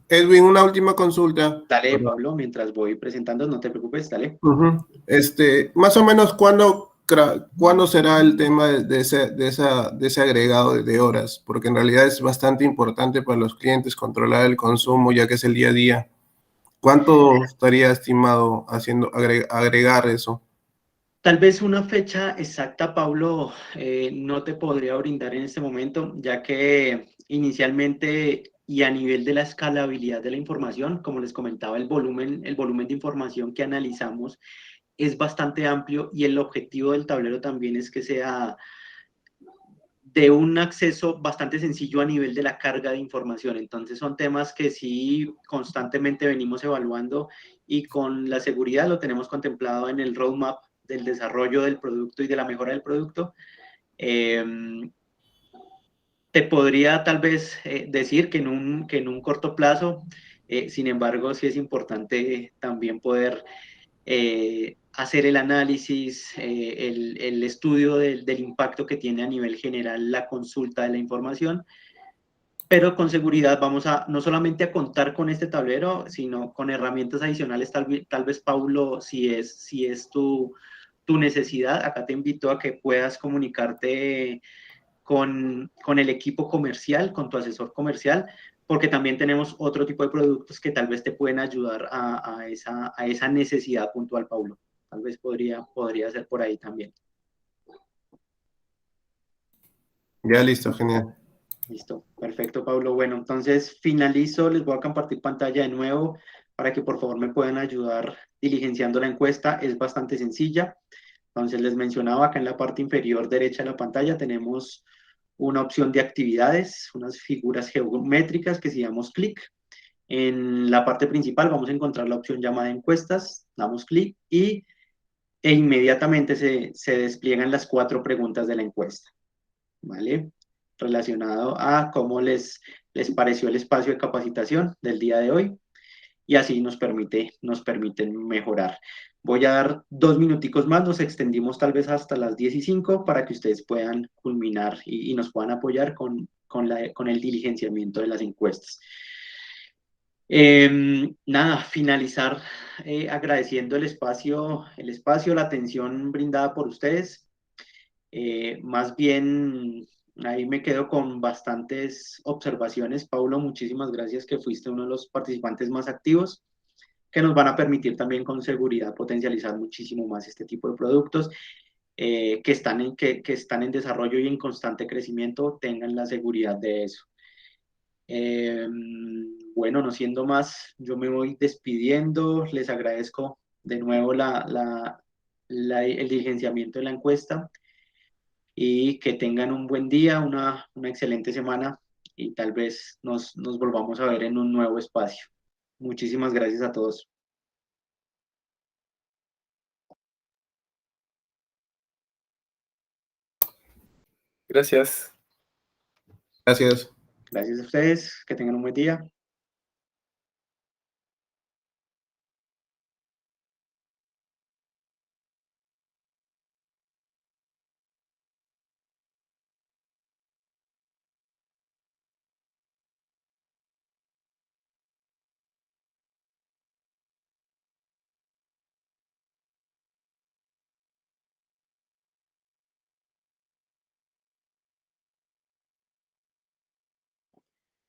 Edwin, una última consulta. Dale, Pablo, mientras voy presentando, no te preocupes, dale. Más o menos, ¿cuándo será el tema de ese agregado de horas? Porque en realidad es bastante importante para los clientes controlar el consumo, ya que es el día a día. ¿Cuánto estaría estimado agregar eso? Tal vez una fecha exacta, Pablo, no te podría brindar en este momento, ya que inicialmente y a nivel de la escalabilidad de la información, como les comentaba, el volumen de información que analizamos es bastante amplio y el objetivo del tablero también es que sea de un acceso bastante sencillo a nivel de la carga de información. Entonces son temas que sí constantemente venimos evaluando y con la seguridad lo tenemos contemplado en el roadmap del desarrollo del producto y de la mejora del producto. Te podría tal vez decir que en un corto plazo, sin embargo, sí es importante también poder hacer el análisis, el estudio del impacto que tiene a nivel general la consulta de la información, pero con seguridad vamos a no solamente a contar con este tablero, sino con herramientas adicionales, tal vez Paulo, si es tu necesidad, acá te invito a que puedas comunicarte con el equipo comercial, con tu asesor comercial, porque también tenemos otro tipo de productos que tal vez te pueden ayudar a esa necesidad puntual, Paulo. Tal vez podría ser por ahí también. Ya listo, genial. Listo, perfecto, Pablo. Bueno, entonces finalizo, les voy a compartir pantalla de nuevo para que por favor me puedan ayudar diligenciando la encuesta. Es bastante sencilla. Entonces les mencionaba acá en la parte inferior derecha de la pantalla tenemos una opción de actividades, unas figuras geométricas que si damos clic en la parte principal vamos a encontrar la opción llamada encuestas, damos clic e inmediatamente se despliegan las 4 preguntas de la encuesta, ¿vale? Relacionado a cómo les pareció el espacio de capacitación del día de hoy y así nos permite mejorar. Voy a dar 2 minuticos más, nos extendimos tal vez hasta las 10:05 para que ustedes puedan culminar y nos puedan apoyar con el diligenciamiento de las encuestas. Nada, finalizar agradeciendo el espacio, la atención brindada por ustedes. Más bien, ahí me quedo con bastantes observaciones. Paulo, muchísimas gracias que fuiste uno de los participantes más activos, que nos van a permitir también con seguridad potencializar muchísimo más este tipo de productos que están en desarrollo y en constante crecimiento, tengan la seguridad de eso. Bueno, no siendo más, yo me voy despidiendo, les agradezco de nuevo el diligenciamiento de la encuesta y que tengan un buen día, una excelente semana y tal vez nos volvamos a ver en un nuevo espacio. Muchísimas gracias a todos. Gracias. Gracias. Gracias a ustedes, que tengan un buen día.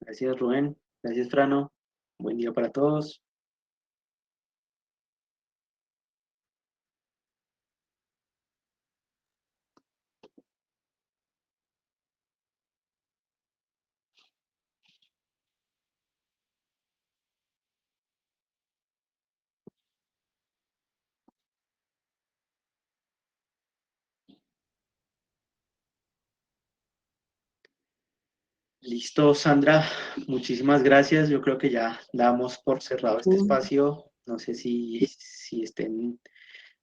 Gracias, Rubén. Gracias, Frano. Buen día para todos. Listo, Sandra, muchísimas gracias. Yo creo que ya damos por cerrado este espacio. No sé si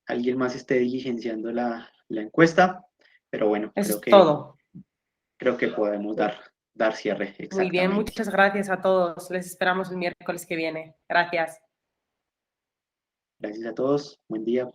alguien más esté diligenciando la encuesta, pero bueno, Es todo. creo que podemos dar cierre. Exactamente. Muy bien, muchas gracias a todos. Les esperamos el miércoles que viene. Gracias. Gracias a todos. Buen día.